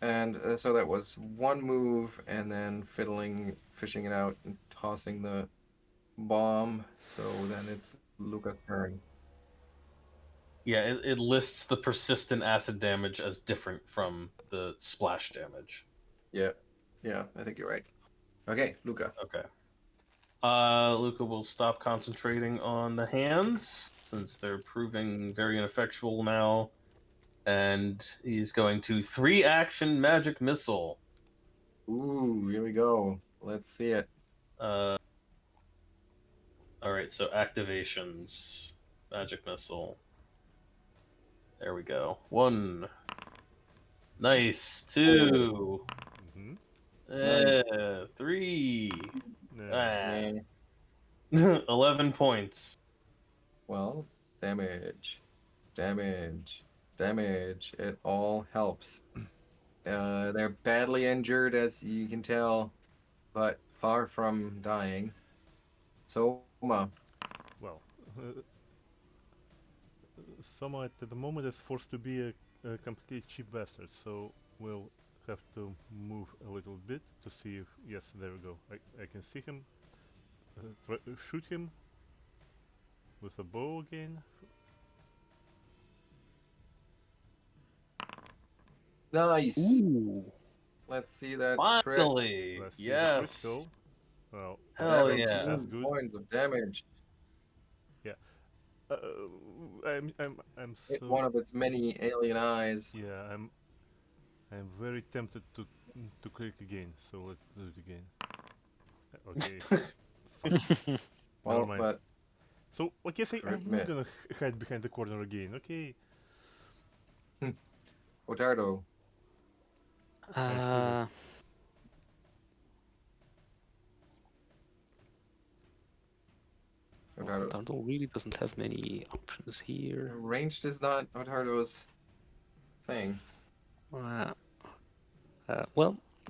And so that was one move, and then fishing it out, and tossing the bomb. So then it's Lucca's turn. Yeah, it lists the persistent acid damage as different from the splash damage. Yeah, I think you're right. Okay, Lucca. Okay. Lucca will stop concentrating on the hands since they're proving very ineffectual now, and he's going to 3-action magic missile. Ooh, here we go. Let's see it. All right, so activations, magic missile. There we go. 1. Nice. 2. Mm-hmm. Nice. 3. Yeah. 11 points. Well, damage. It all helps. They're badly injured, as you can tell, but far from dying. Souma. Well, Souma at the moment is forced to be a complete cheap bastard, so we'll have to move a little bit to see if... Yes, there we go. I can see him. Shoot him with a bow again. Nice. Ooh. Let's see that crit. Finally. Let's see the Yes. critical. Well, Hell 17 yeah. that's good. points of damage. Yeah. I'm Hit so... one of its many alien eyes. Yeah, I'm very tempted to click again, so let's do it again. Okay. Well, Never mind. but So, I guess I'm crit not miss. gonna hide behind the corner again, okay? Ottardo. Uh, Ottardo. Ottardo really doesn't have many options here. Ranged is not Ottardo's thing. Well,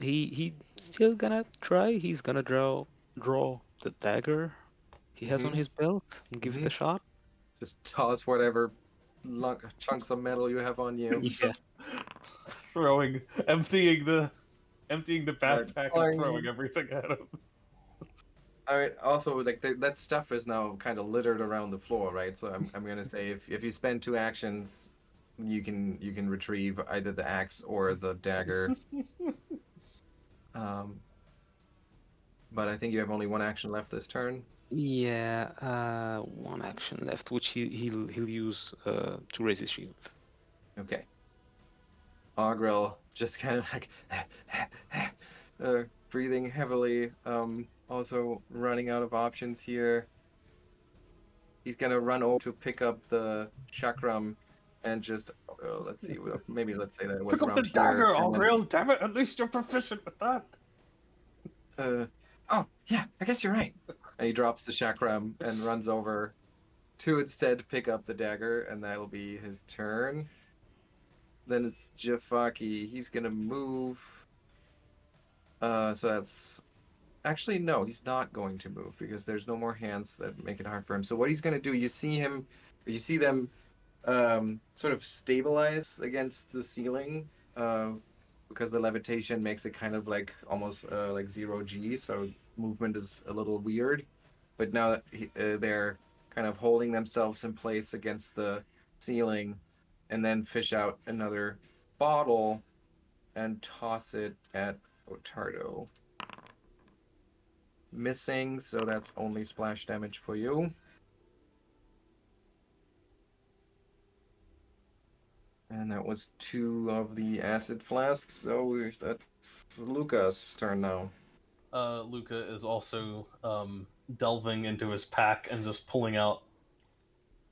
he still gonna try. He's gonna draw the dagger he has on Mhm. his belt and give it a Mhm. shot. Just toss whatever chunks of metal you have on you. Yeah. Throwing, emptying the backpack and throwing Boing. everything at him. I mean, also like that stuff is now kind of littered around the floor, right? So I'm gonna say if you spend 2 actions, you can retrieve either the axe or the dagger. Um, but I think you have only one action left this turn. Yeah, one action left, which he'll use to raise his shield. Okay. Augrael just kind of like breathing heavily. Also running out of options here. He's gonna run over to pick up the chakram and just let's see, maybe let's say that it was Pick up the around here. dagger, and then- Augrael. Damn it! At least you're proficient with that. Oh yeah, I guess you're right. And he drops the chakram and runs over to instead pick up the dagger, and that will be his turn. Then it's Jafaki. He's gonna move. So that's actually no, he's not going to move because there's no more hands that make it hard for him. So what he's gonna do, you see them sort of stabilize against the ceiling because the levitation makes it kind of like almost like 0 G, so movement is a little weird. But now that they're kind of holding themselves in place against the ceiling, and then fish out another bottle and toss it at Ottardo. Missing, so that's only splash damage for you. And that was 2 of the acid flasks, so that's Lucca's turn now. Lucca is also delving into his pack and just pulling out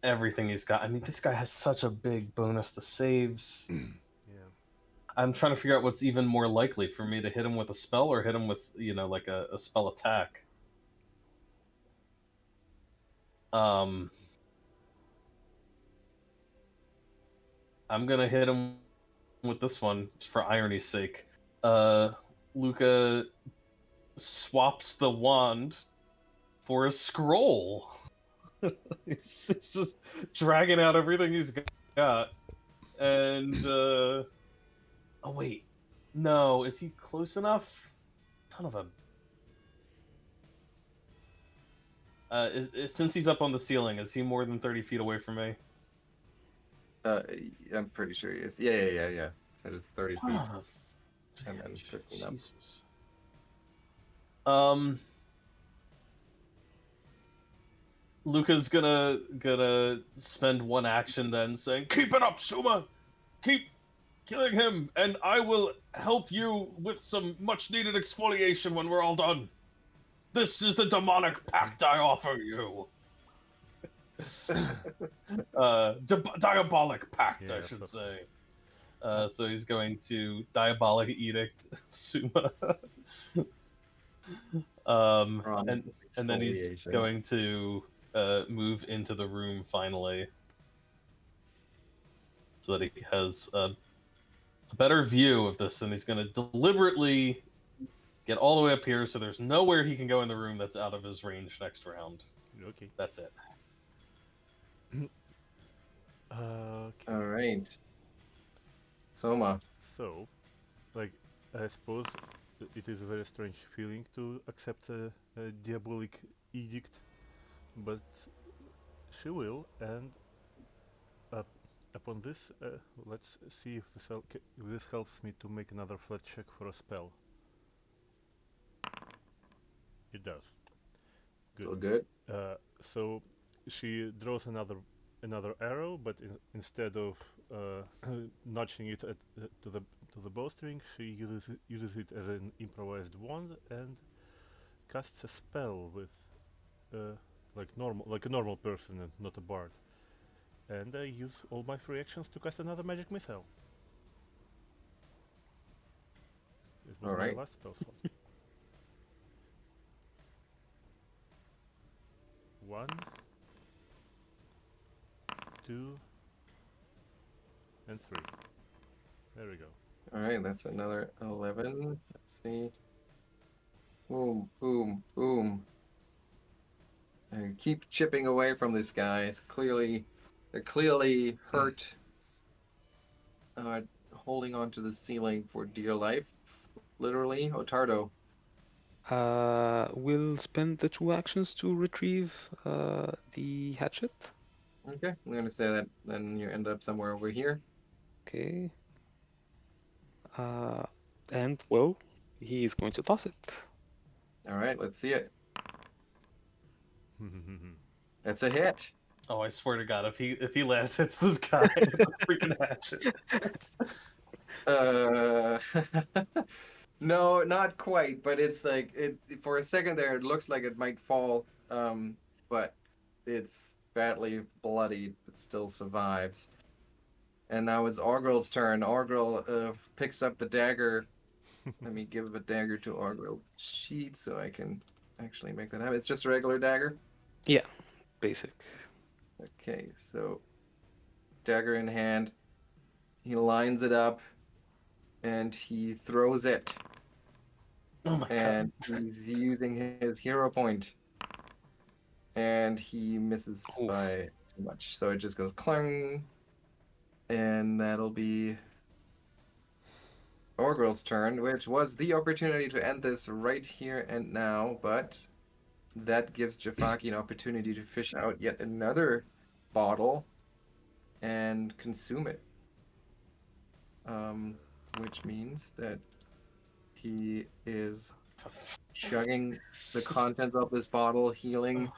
everything he's got. I mean, this guy has such a big bonus to saves. Yeah. I'm trying to figure out what's even more likely for me to hit him with a spell or hit him with, like a spell attack. I'm gonna hit him with this one just for irony's sake. Lucca swaps the wand for a scroll. He's just dragging out everything he's got. And, oh wait. No, is he close enough? Son of a... since he's up on the ceiling, is he more than 30 feet away from me? I'm pretty sure he is. Yeah. Said it's 30 feet. Oh, And then 15 up. Jesus. Lucca's gonna spend one action then saying, "Keep it up, Souma! Keep killing him, and I will help you with some much-needed exfoliation when we're all done. This is the demonic pact I offer you." Diabolic pact, Yeah, I should so- say. So he's going to diabolic edict Souma. And then he's Exfoliation. going to move into the room finally, so that he has a better view of this, and he's going to deliberately get all the way up here, so there's nowhere he can go in the room that's out of his range next round. Okay. That's it. Okay. All right. Soma. So, like, I suppose it is a very strange feeling to accept a diabolic edict, but she will, and upon this, let's see if this helps me to make another flat check for a spell. It does. Still good. So she draws another arrow, but instead of notching it to the bowstring, she uses it as an improvised wand and casts a spell with like a normal person and not a bard. And I use all my free actions to cast another magic missile. This was Alright. my last spell slot. 1, 2, and 3. There we go. All right, that's another 11. Let's see. Boom, boom, boom. And keep chipping away from this guy. They're clearly hurt. Holding onto the ceiling for dear life. Literally, Ottardo. We'll spend the 2 actions to retrieve the hatchet. Okay, I'm gonna say that then you end up somewhere over here. Okay. And well, he is going to toss it. All right, let's see it. It's a hit. Oh, I swear to God, if he last hits this guy with a freaking hatchet. No, not quite, but it's like it for a second there. It looks like it might fall, but it's badly bloodied, but still survives. And now it's Augrael's turn. Augrael picks up the dagger. Let me give a dagger to Augrael sheet so I can actually make that happen. It's just a regular dagger. Yeah, basic. Okay, so dagger in hand. He lines it up and he throws it. Oh my And God. he's using his hero point. And he misses Oof. by too much. So it just goes clang. And that'll be Orgrel's turn, which was the opportunity to end this right here and now, but that gives Jafaki an opportunity to fish out yet another bottle and consume it. Which means that he is chugging the contents of this bottle, healing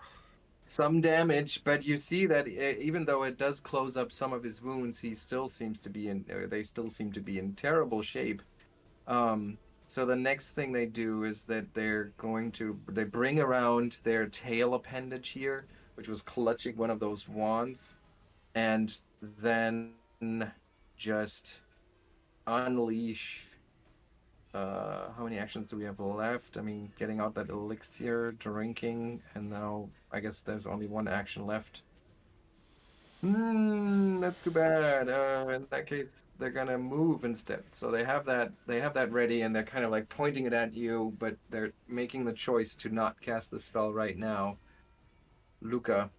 some damage, but you see that even though it does close up some of his wounds, he still seems to be they still seem to be in terrible shape. So the next thing they do is that they bring around their tail appendage here, which was clutching one of those wands, and then just unleash. How many actions do we have left? I mean, getting out that elixir, drinking, and now I guess there's only one action left. That's too bad. In that case, they're gonna move instead. So they have that ready, and they're kind of like pointing it at you, but they're making the choice to not cast the spell right now. Lucca.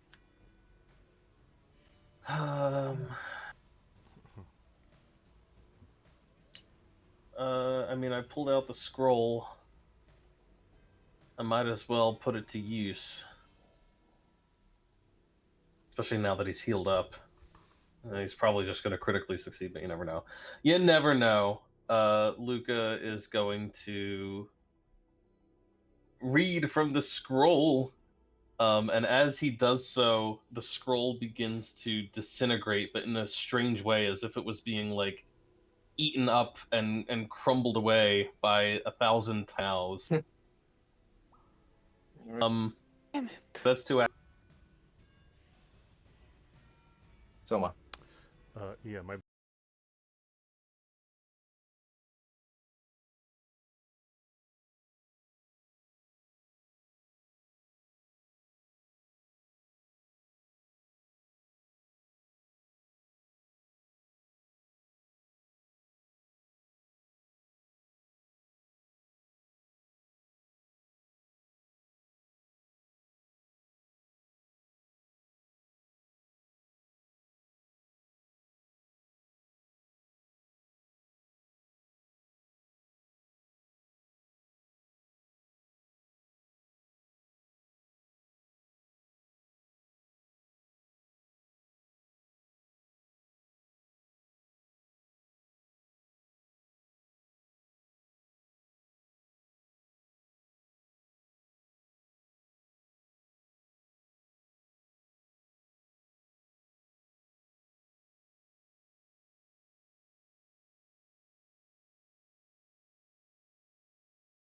I mean, I pulled out the scroll. I might as well put it to use. Especially now that he's healed up. He's probably just going to critically succeed, but you never know. You never know. Lucca is going to read from the scroll. And as he does so, the scroll begins to disintegrate, but in a strange way, as if it was being like eaten up and crumbled away by 1,000 towels. Damn it. That's 2 actions. Soma. Yeah, my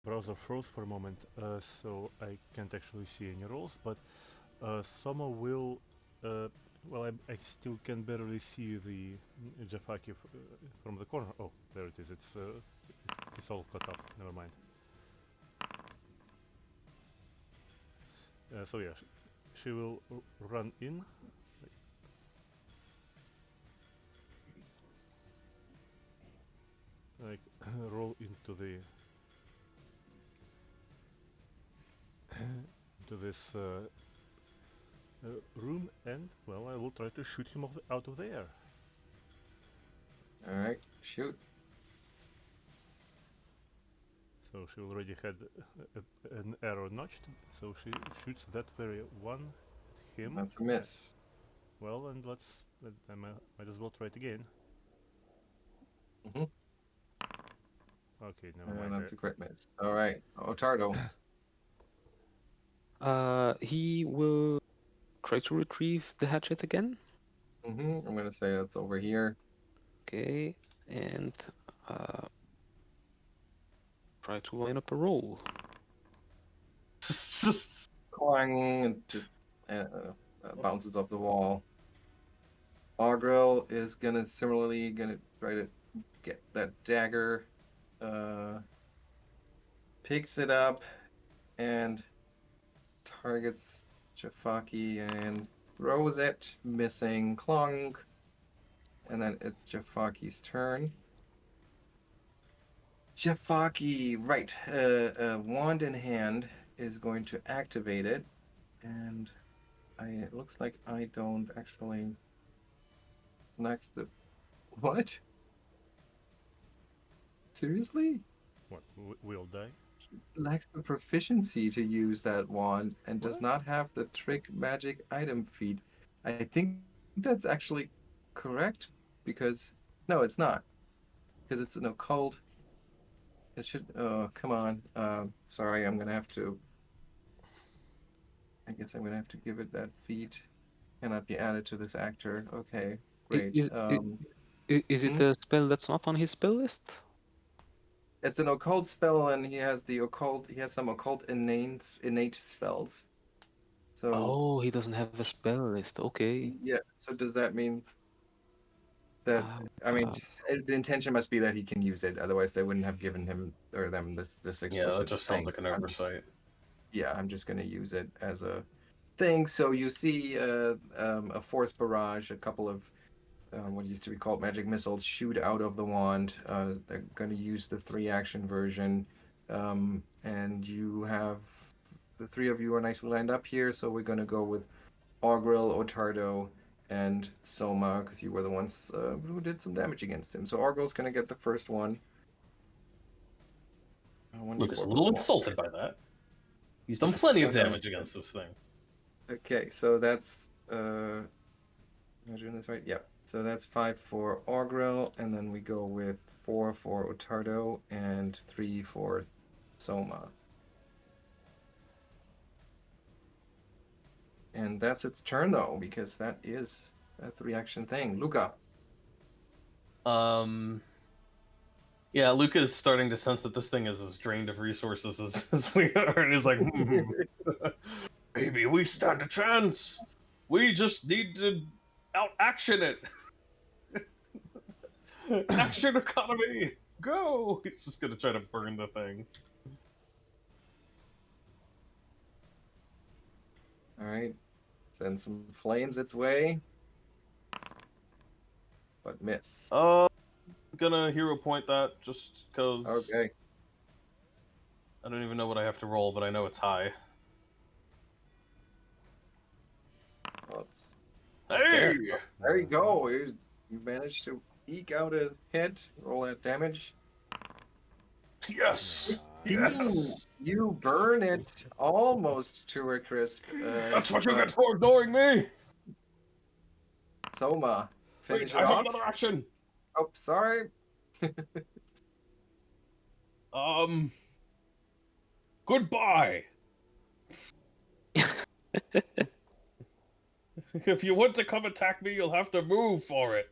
browser froze for a moment, so I can't actually see any rolls, but Soma will. Well, I still can barely see the Jafaki from the corner. Oh, there it is. It's all caught up. Never mind. So yeah, she will run in. Like roll into the into this room, and well, I will try to shoot him out of the air. All right, shoot. So she already had an arrow notched, so she shoots that very one at him. That's a miss. Well, and I might as well try it again. Mhm. Okay, never mind. That's a crit miss. All right, Ottardo. He will try to retrieve the hatchet again. I'm gonna say that's over here. Okay, and uh, try to line up a roll. Clang, and just bounces off the wall. Augrael is similarly gonna try to get that dagger. Picks it up and targets Jafaki and throws it, missing. Clunk. And then it's Jafaki's turn. Jafaki, right, wand in hand, is going to activate it, and it looks like I don't actually. Next to what? Seriously? What? We'll die? Lacks the proficiency to use that wand and does What? not have the trick magic item feat. I think that's actually correct because no, it's not because it's an occult. It should. Oh, come on. Sorry, I'm gonna have to. I guess I'm gonna have to give it that feat. Cannot be added to this actor. Okay, I- great. Is, i- is it Hmm? a spell that's not on his spell list? It's an occult spell, and he has the occult. He has some occult innate spells. So Oh, he doesn't have a spell list. Okay. yeah. So does that mean that? Uh, I mean, uh, the intention must be that he can use it. Otherwise, they wouldn't have given him or them this Yeah, that explicit just sounds thing. like an oversight. Yeah, I'm just gonna use it as a thing. So you see a force barrage, a couple of what used to be called magic missiles shoot out of the wand. They're going to use the 3-action version. And you have the three of you are nicely lined up here. So we're going to go with Augrael, Ottardo, and Souma because you were the ones who did some damage against him. So Augrael's going to get the first one. Lucas 1d4 a little plus 1. insulted by that. He's done plenty of Okay. damage against this thing. Okay, so that's am I doing this right? Yep. So that's 5 for Augrael, and then we go with 4 for Ottardo and 3 for Soma. And that's its turn though, because that is a 3-action thing. Lucca. Yeah, Lucca's starting to sense that this thing is as drained of resources as we are, and is like, maybe we stand a chance. We just need to out-action it. Action economy, go! He's just gonna try to burn the thing. All right. Send some flames its way. But miss. I'm gonna hero point that just because. Okay. I don't even know what I have to roll, but I know it's high. Well, Hey! there you go. You managed to eke out a hit. Roll that damage. Yes! Yes! You burn it almost to a crisp. That's what you get for ignoring me! Soma, finish Wait, it I have off. another action! Oh, sorry. Goodbye! If you want to come attack me, you'll have to move for it.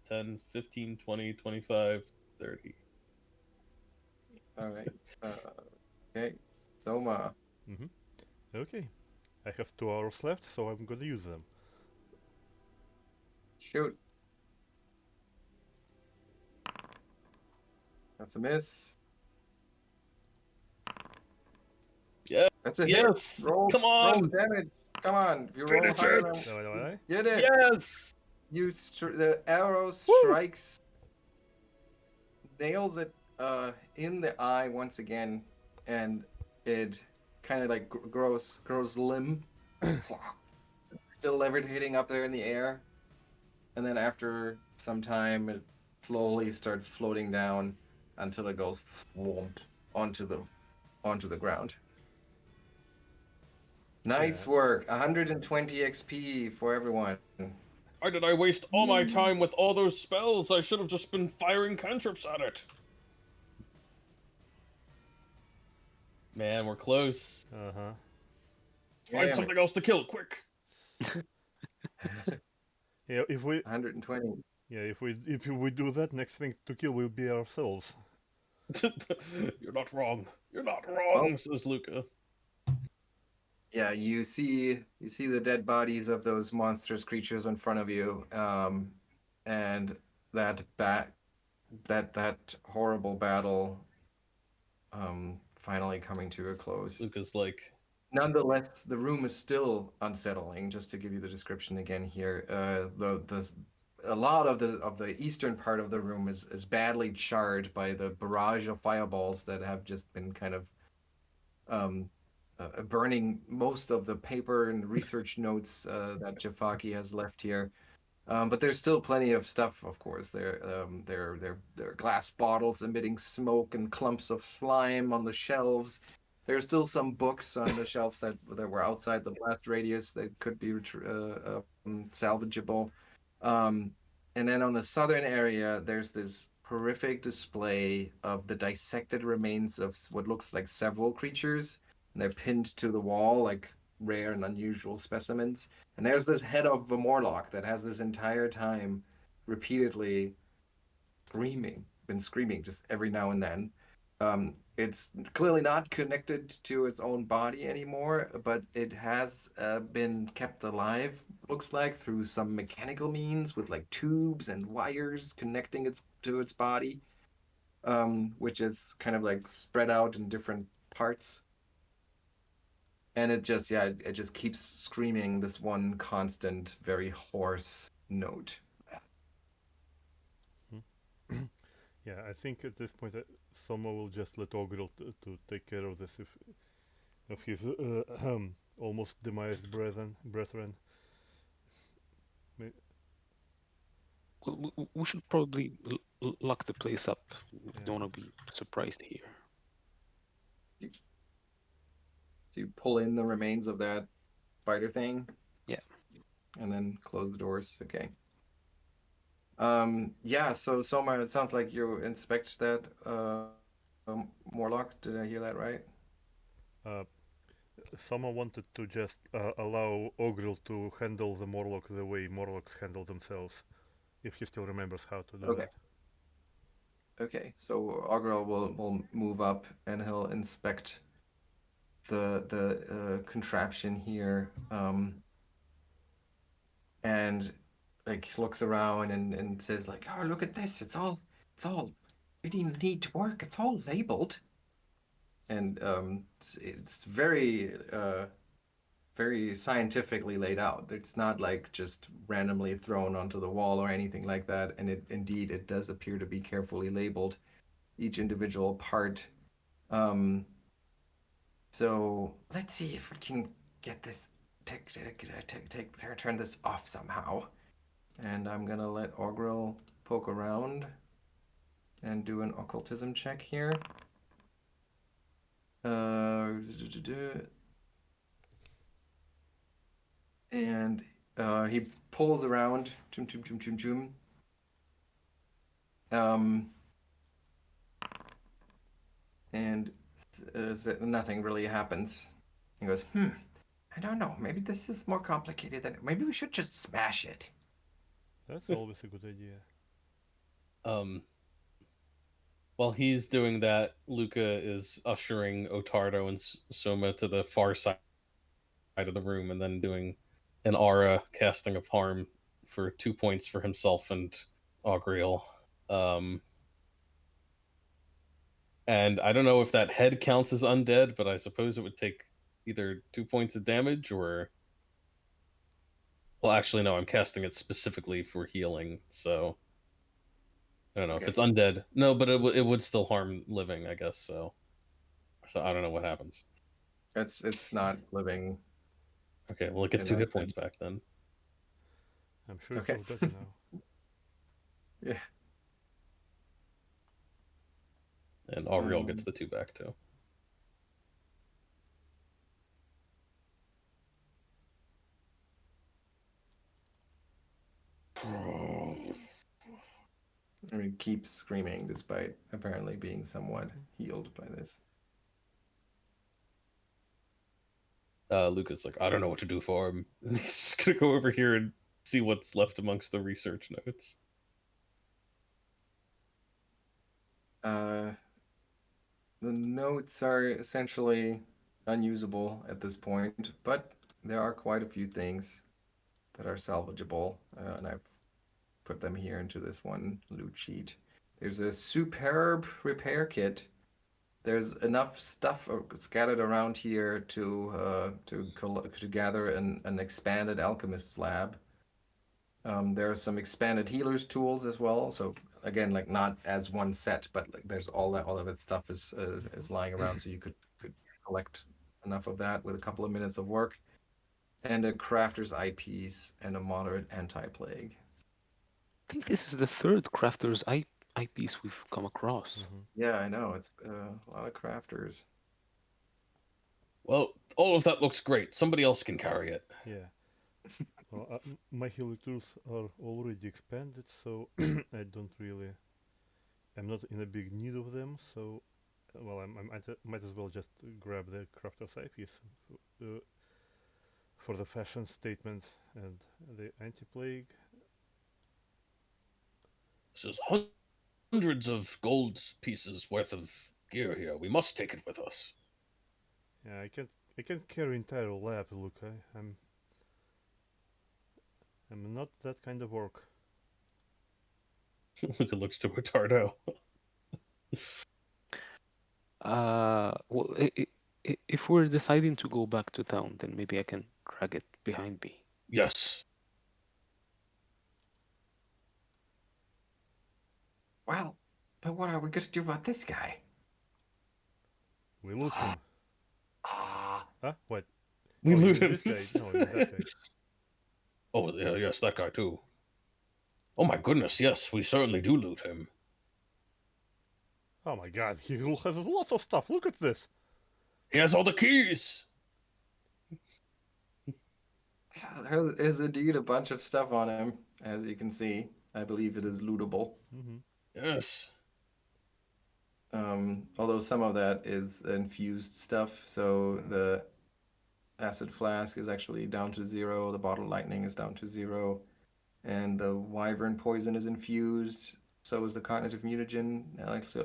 10, 15, 20, 25, 30. All right. Okay, Soma. Okay. I have 2 hours left, so I'm gonna use them. Shoot. That's a miss. Yes. That's a Yes. hit. Roll, Come roll on. damage. Come on. If you roll Finish higher it. than did it. Yes. The arrow strikes, nails it in the eye once again, and it kind of like grows limb, still levitating up there in the air, and then after some time, it slowly starts floating down until it goes thwomp onto the ground. Nice work. 120 XP for everyone. Why did I waste all my time with all those spells? I should have just been firing cantrips at it. Man, we're close. Uh-huh. Find Damn something else to kill, quick! Yeah, if we 120. if we do that, next thing to kill will be ourselves. You're not wrong. You're not Well, wrong, says Lucca. yeah, you see the dead bodies of those monstrous creatures in front of you, and that horrible battle, finally coming to a close. Lucca's like, Nonetheless, the room is still unsettling. Just to give you the description again here, a lot of the eastern part of the room is badly charred by the barrage of fireballs that have just been kind of um, burning most of the paper and research notes that Jafaki has left here. But there's still plenty of stuff, of course. There are glass bottles emitting smoke and clumps of slime on the shelves. There's still some books on the shelves that were outside the blast radius that could be salvageable. Um, and then on the southern area, there's this horrific display of the dissected remains of what looks like several creatures, and they're pinned to the wall like rare and unusual specimens. And there's this head of a Morlock that has this entire time repeatedly been screaming just every now and then. It's clearly not connected to its own body anymore, but it has been kept alive, looks like, through some mechanical means with like tubes and wires connecting it to its body, which is kind of like spread out in different parts. And it just, yeah, it just keeps screaming this one constant, very hoarse note. Yeah, I think at this point Soma will just let Augrael to take care of this if of his almost demised brethren. Well, we should probably lock the place up. We Yeah. don't want to be surprised here. So you pull in the remains of that spider thing. Yeah. And then close the doors. Okay. Yeah, so Soma, it sounds like you inspect that Morlock. Did I hear that right? Someone wanted to just allow Augrael to handle the Morlock the way Morlocks handle themselves, if he still remembers how to do Okay. that. Okay, so Augrael will move up and he'll inspect the contraption here, and like looks around and says like, "Oh, look at this! It's all really neat work. It's all labeled." And it's very scientifically laid out. It's not like just randomly thrown onto the wall or anything like that. And it does appear to be carefully labeled, each individual part. So let's see if we can get this turn this off somehow. And I'm gonna let Augrael poke around and do an occultism check here. And he pulls around, and nothing really happens. He goes, I don't know. Maybe this is more complicated than. Maybe we should just smash it. That's always a good idea. While he's doing that, Lucca is ushering Ottardo and Soma to the far side of the room and then doing an aura casting of harm for 2 points for himself and Augrael. And I don't know if that head counts as undead, but I suppose it would take either 2 points of damage or. Well, actually, no, I'm casting it specifically for healing, so. I don't know if it's undead. No, but it would still harm living, I guess, so. So I don't know what happens. It's not living. Okay, well, it gets 2 hit points back then. I'm sure it feels better now. Yeah. And Augrael gets the 2 back, too. I mean, keeps screaming despite apparently being somewhat healed by this. Lucas like, I don't know what to do for him. He's just gonna go over here and see what's left amongst the research notes. The notes are essentially unusable at this point, but there are quite a few things that are salvageable, and I've put them here into this one loot sheet. There's a superb repair kit. There's enough stuff scattered around here to gather an expanded alchemist's lab. There are some expanded healer's tools as well. So again, like not as one set, but like there's all of its stuff is lying around, so you could collect enough of that with a couple of minutes of work, and a crafter's eyepiece and a moderate anti-plague. I think this is the third crafter's eyepiece we've come across. Yeah, I know. It's a lot of crafters. Well, all of that looks great. Somebody else can carry it. Yeah. Well, my healing tools are already expanded, so I don't really. I'm not in a big need of them, so. Well, I might as well just grab the crafter's eyepiece for the fashion statement and the anti-plague. This is hundreds of gold pieces worth of gear here. We must take it with us. Yeah, I can't carry entire lab, Lucca. I'm not that kind of orc. Luca looks to Ottardo. Well, if we're deciding to go back to town, then maybe I can drag it behind me. Yes. Well, but what are we going to do about this guy? We loot him. Ah, Huh? What? We you loot mean him. this guy? No, you mean that guy. Oh, yeah, yes, that guy too. Oh my goodness, yes, we certainly do loot him. Oh my god, he has lots of stuff. Look at this. He has all the keys. there's indeed a bunch of stuff on him, as you can see. I believe it is lootable. Yes. Although some of that is infused stuff, so the acid flask is actually down to 0, the bottle lightning is down to 0, and the wyvern poison is infused, so is the cognitive mutagen,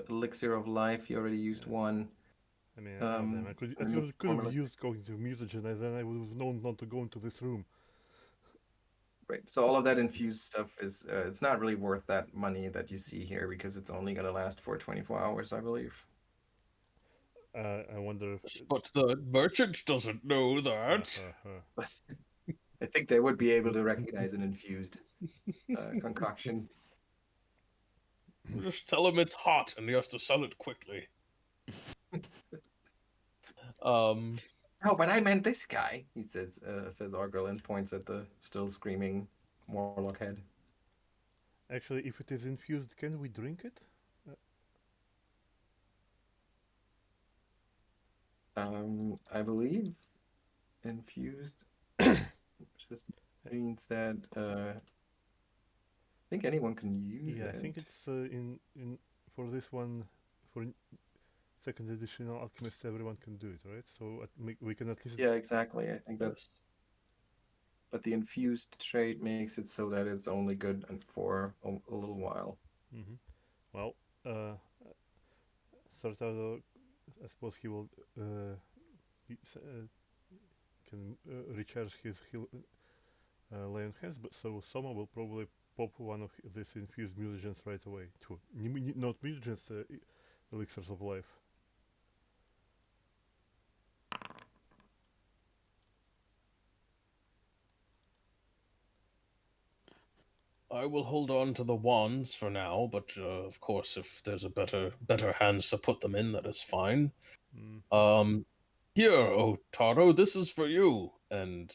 elixir of life, you already used one. I mean, I could have used going to mutagen, and then I would have known not to go into this room. Right, so all of that infused stuff is, it's not really worth that money that you see here, because it's only going to last for 24 hours, I believe. I wonder if... But the merchant doesn't know that. I think they would be able to recognize an infused concoction. Just tell him it's hot and he has to sell it quickly. Oh, but I meant this guy, he says Augrael, and points at the still screaming warlock head. Actually, if it is infused, can we drink it? I believe infused just means that I think anyone can use it. I think it's in for this one, for second edition alchemist, everyone can do it, right? So we can at least... Yeah, exactly. I think that's... But the infused trait makes it so that it's only good for a little while. Well, Ottardo, I suppose he will can recharge his lay on hands, but so Souma will probably pop one of these infused mutagens right away. Not mutagens, elixirs of life. I will hold on to the wands for now, but of course, if there's a better hands to put them in, that is fine. Here, Ottardo, this is for you. And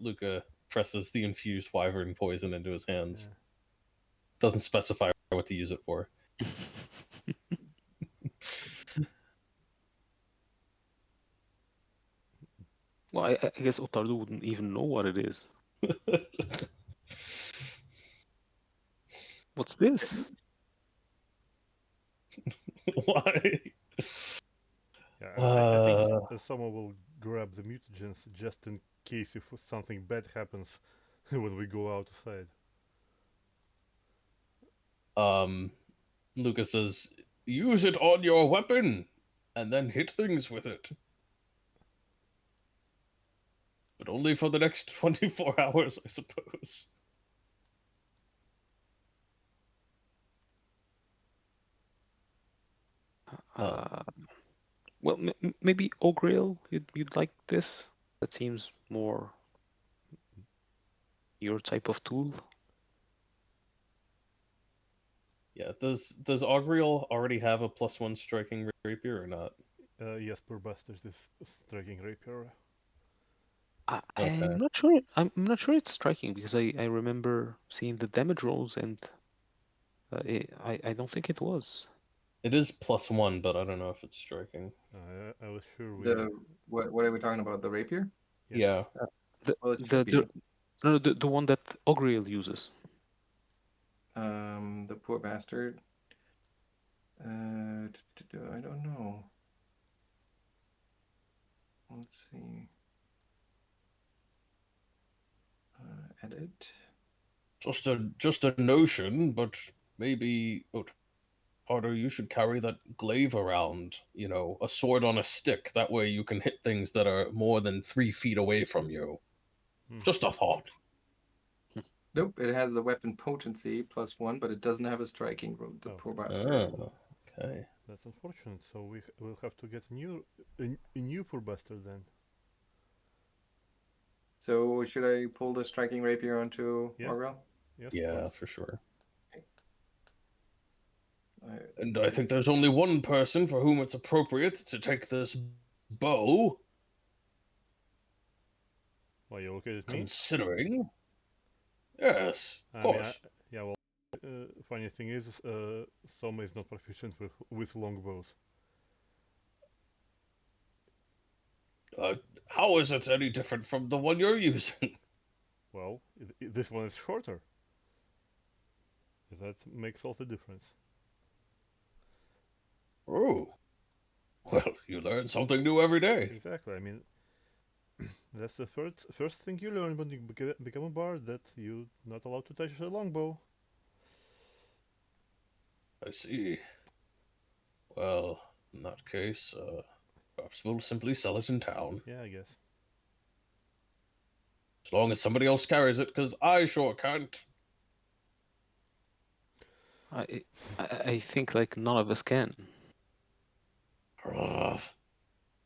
Lucca presses the infused wyvern poison into his hands. Doesn't specify what to use it for. Well, I guess Ottardo wouldn't even know what it is. What's this? Why? Yeah, I think Souma will grab the mutagens just in case if something bad happens when we go outside. Lucca says, use it on your weapon, and then hit things with it. But only for the next 24 hours, I suppose. Well, maybe Augrael, you'd like this? That seems more your type of tool. Yeah, does Augrael already have a +1 striking rapier or not? Yes, poor bastard is striking rapier. Okay. I'm not sure. I'm not sure it's striking because I remember seeing the damage rolls and I don't think it was. It is +1, but I don't know if it's striking. I was sure we. The what are we talking about? The rapier? Yeah. The Well, it the should be. no, the one that Augrael uses. The poor bastard. I don't know. Let's see. Edit. Just a notion, but maybe Ottardo, you should carry that glaive around. You know, a sword on a stick. That way you can hit things that are more than 3 feet away from you. Just a thought. Nope, it has the weapon potency +1, but it doesn't have a striking rule. The poor bastard. Oh, okay. That's unfortunate. So we'll have to get a new poor bastard then. So should I pull the striking rapier onto Yeah. Augrael? Yes. Yeah, for sure. I, And I think there's only one person for whom it's appropriate to take this bow, Why you look at me? considering. Yes, of I mean, course. yeah. Well, funny thing is, Soma is not proficient with longbows. How is it any different from the one you're using? Well, this one is shorter. That makes all the difference. Oh, well, you learn something new every day. Exactly. I mean, that's the first thing you learn when you become a bard, that you're not allowed to touch a longbow. I see. Well, in that case, perhaps we'll simply sell it in town. Yeah, I guess. As long as somebody else carries it, because I sure can't. I think like none of us can.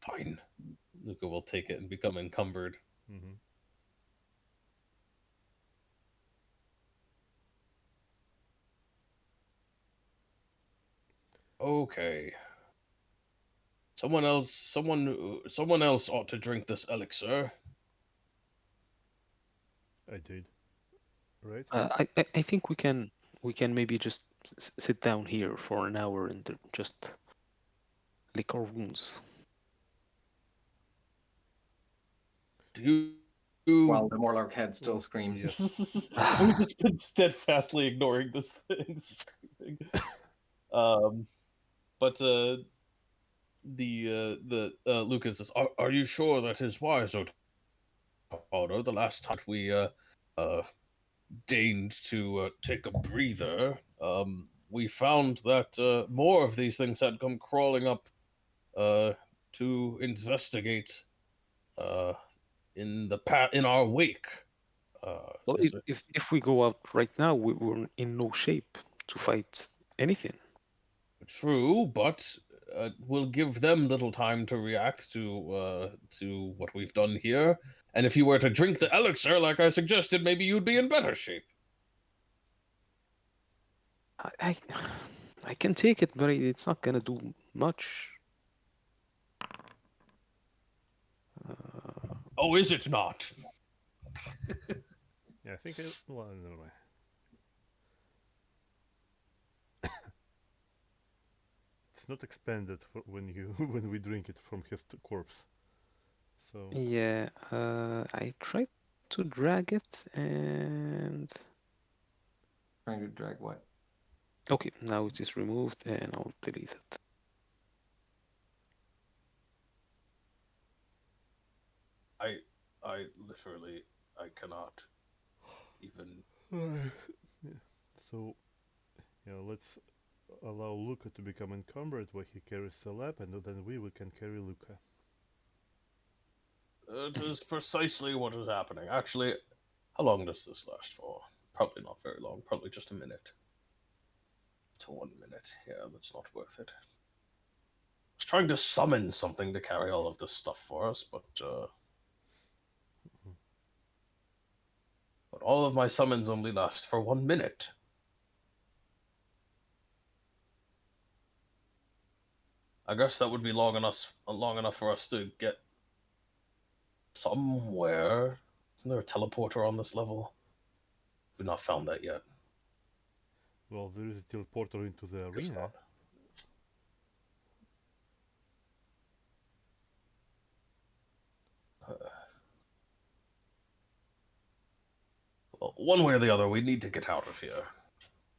Fine. Lucca will take it and become encumbered. Mm-hmm. Okay. Someone else ought to drink this elixir. I did. Right? I think we can maybe just sit down here for an hour and just lick our wounds. Do you while the Morlock head still screams. Yes. We've just been steadfastly ignoring this thing screaming. But Lucas says, "Are you sure that is wise, Ottardo? The last time we deigned to take a breather, we found that more of these things had come crawling up to investigate in our wake. Well, if we go out right now, we're in no shape to fight anything. True, but we'll give them little time to react to what we've done here. And if you were to drink the elixir, like I suggested, maybe you'd be in better shape. I can take it, but it's not gonna do much. Oh, is it not? Yeah, I think well, never mind. It's not expanded when when we drink it from his corpse. So Yeah, I tried to drag it and Trying to drag what? okay, now it is removed and I'll delete it. I literally, I cannot even. Yeah. So, let's allow Lucca to become encumbered while he carries the lab, and then we can carry Lucca. It is precisely what is happening. Actually, how long does this last for? Probably not very long. Probably just a minute to 1 minute. Yeah, that's not worth it. I was trying to summon something to carry all of this stuff for us, but all of my summons only last for 1 minute. I guess that would be long enough for us to get somewhere. Isn't there a teleporter on this level? We've not found that yet. Well, there is a teleporter into the Guess arena. not. Well, one way or the other, we need to get out of here.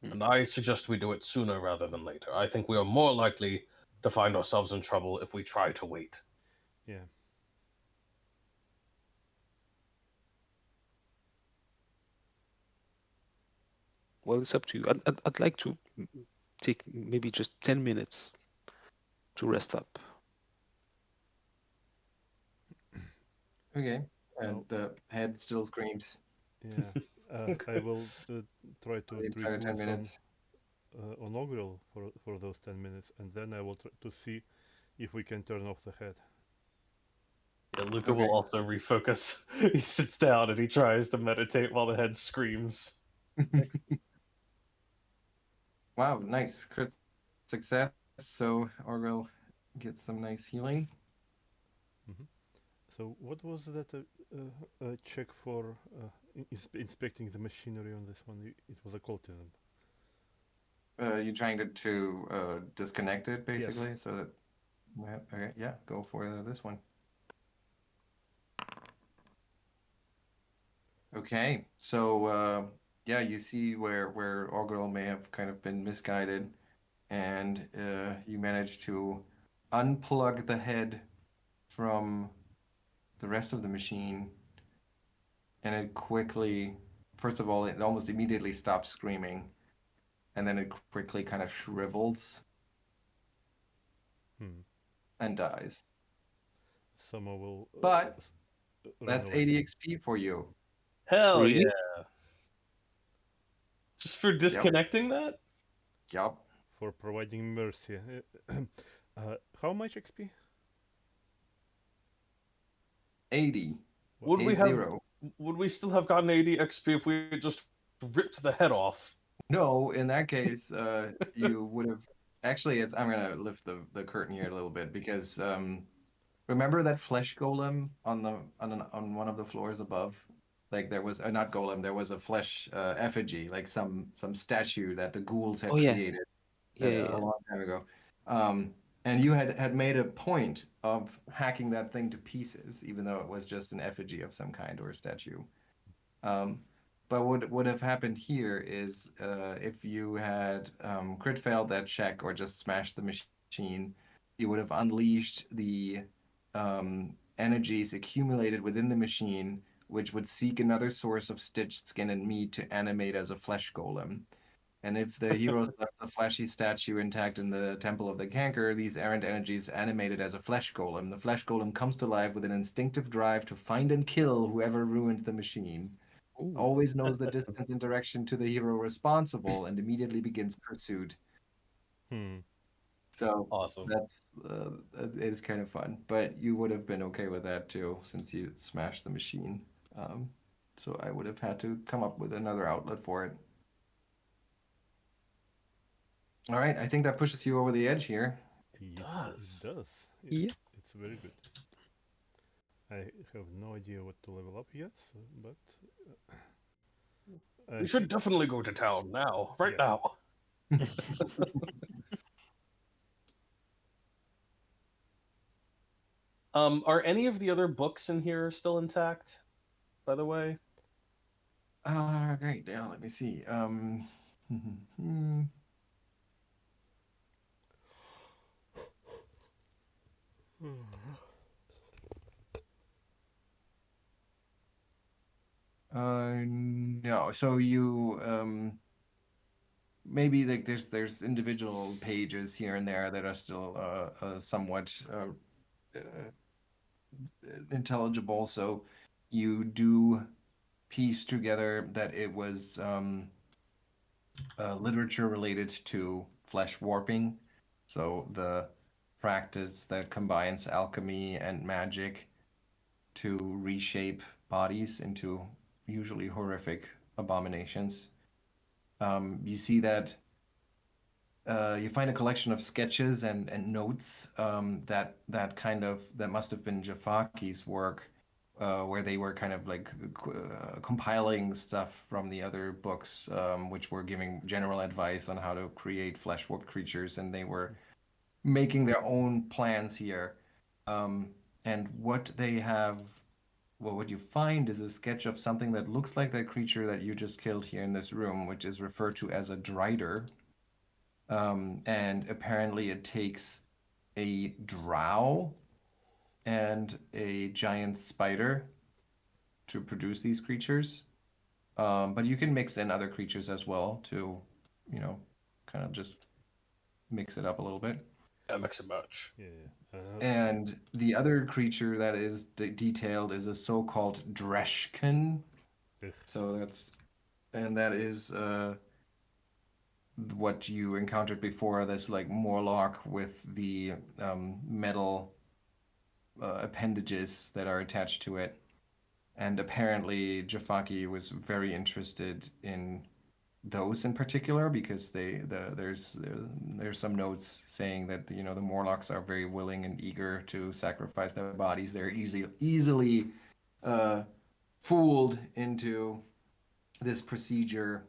And I suggest we do it sooner rather than later. I think we are more likely to find ourselves in trouble if we try to wait. Yeah. Well, it's up to you. I'd like to take maybe just 10 minutes to rest up. Okay. And Well, the head still screams yeah. I will try for to the treat entire 10 wounds minutes. on Augrael for those 10 minutes, and then I will try to see if we can turn off the head. Yeah, Lucca Okay. will also refocus. He sits down and he tries to meditate while the head screams. Wow, nice. Crit success. So Augrael gets some nice healing. Hmm. So, what was that check for inspecting the machinery on this one? It was a cultism. You trying to disconnect it Yes. basically so that okay, yeah, go for this one. Okay, so yeah, you see where Augrael may have kind of been misguided, and you manage to unplug the head from the rest of the machine, and it quickly, first of all, it almost immediately stops screaming, and then it quickly kind of shrivels Hmm. and dies. Someone will But run that's away. 80 XP for you. Hell Really? yeah. Just for Yep, disconnecting that? yep. For providing mercy. How much XP? 80, Wow. Would we 8 have 0. would we still have gotten 80 XP if we had just ripped the head off? No, in that case, you would have actually. I'm gonna lift the curtain here a little bit because remember that flesh golem on one of the floors above? Like there was not golem, there was a flesh effigy, like some statue that the ghouls Oh had yeah, created. yeah, That's yeah, a yeah. long time ago. And you had made a point of hacking that thing to pieces, even though it was just an effigy of some kind or a statue. Um, but what would have happened here is if you had crit failed that check or just smashed the machine, you would have unleashed the energies accumulated within the machine, which would seek another source of stitched skin and meat to animate as a flesh golem. And if the heroes left the flashy statue intact in the Temple of the Canker, these errant energies animated as a flesh golem. The flesh golem comes to life with an instinctive drive to find and kill whoever ruined the machine, Ooh. always knows the distance and direction to the hero responsible, and immediately begins pursuit. Hmm. So Awesome. that's it is kind of fun. But you would have been okay with that too, since you smashed the machine. Um, so I would have had to come up with another outlet for it. All right, I think that pushes you over the edge here. Yes, it Does. does. Yeah. It's very good. I have no idea what to level up yet, but We I should think definitely go to town now. Right yeah. now. Are any of the other books in here still intact, by the way? Great. Now let me see. no. So you maybe like there's individual pages here and there that are still somewhat uh, intelligible. So you do piece together that it was literature related to flesh warping. So the practice that combines alchemy and magic to reshape bodies into usually horrific abominations. You see that you find a collection of sketches and notes that must have been Jafaki's work, where they were kind of like compiling stuff from the other books, which were giving general advice on how to create flesh warped creatures, and they were making their own plans here. Um, and what they have, well, what you find is a sketch of something that looks like that creature that you just killed here in this room, which is referred to as a drider. And apparently it takes a drow and a giant spider to produce these creatures. But you can mix in other creatures as well to, you know, kind of just mix it up a little bit. Yeah, mix and match. Yeah. And the other creature that is detailed is a so-called Dreshkin. Ugh. So that is what you encountered before, this like Morlock with the metal appendages that are attached to it. And apparently Jafaki was very interested in those in particular because there's some notes saying that the Morlocks are very willing and eager to sacrifice their bodies. They're easily fooled into this procedure,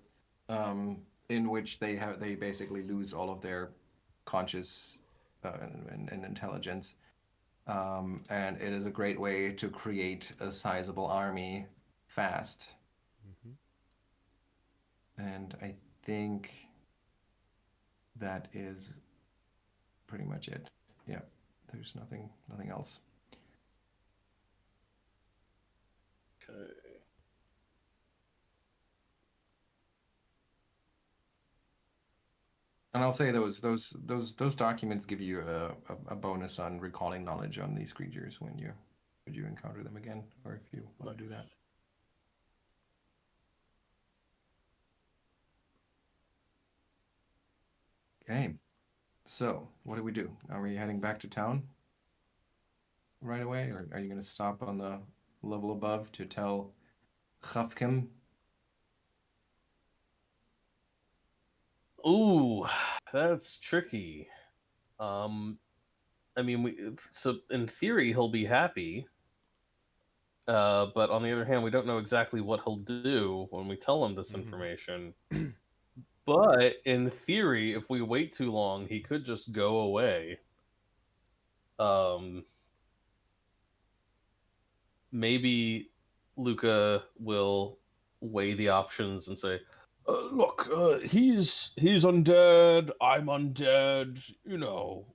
in which they basically lose all of their conscious and intelligence. And it is a great way to create a sizable army fast. And I think that is pretty much it. Yeah, there's nothing else. Okay. And I'll say those documents give you a bonus on recalling knowledge on these creatures when you encounter them again, or if you want to do that. Okay, so what do? Are we heading back to town right away, or are you going to stop on the level above to tell Chafkim? Ooh, that's tricky. I mean, so in theory he'll be happy, but on the other hand, we don't know exactly what he'll do when we tell him this information. But in theory, if we wait too long, he could just go away. Maybe Lucca will weigh the options and say, "Look, he's undead. I'm undead. You know,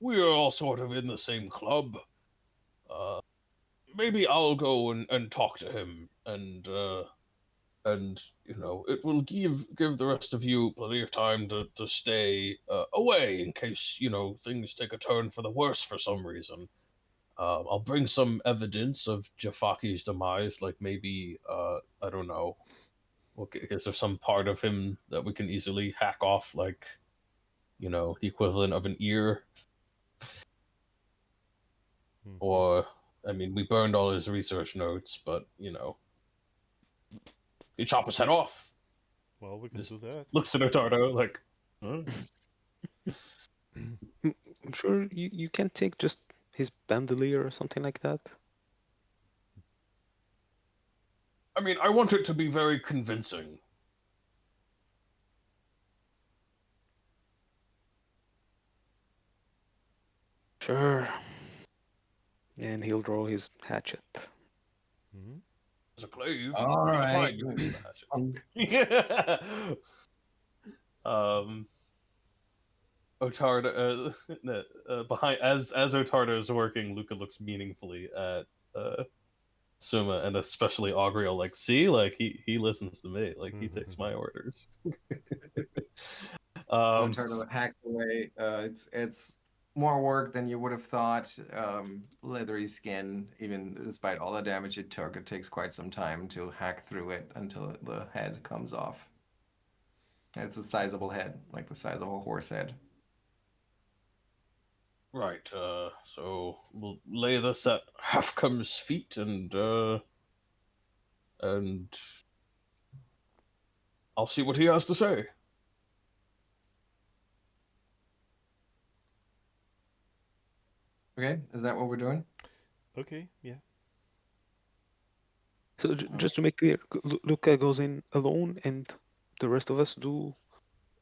we're all sort of in the same club. Maybe I'll go and talk to him, and you know, it will give the rest of you plenty of time to stay away in case things take a turn for the worse for some reason. I'll bring some evidence of Jafaki's demise, like maybe I don't know. Okay, is there some part of him that we can easily hack off, like the equivalent of an ear? Or, I mean, we burned all his research notes, but he chop his head off. Well, we can do that. Looks at Ottardo like, huh? I'm sure you can take just his bandolier or something like that. I mean, I want it to be very convincing. Sure. And he'll draw his hatchet. As a clave, All right. Yeah. Ottardo, behind as Ottardo is working, Lucca looks meaningfully at Souma and especially Augrael, like, see, like he listens to me, like he takes my orders. Ottardo hacks away. It's more work than you would have thought. Leathery skin, even despite all the damage it took, it takes quite some time to hack through it until the head comes off. It's a sizable head, like the size of a horse head. Right, so we'll lay this at Halfcome's feet and I'll see what he has to say. Okay, is that what we're doing? Okay, yeah. So just to make clear, Lucca goes in alone, and the rest of us do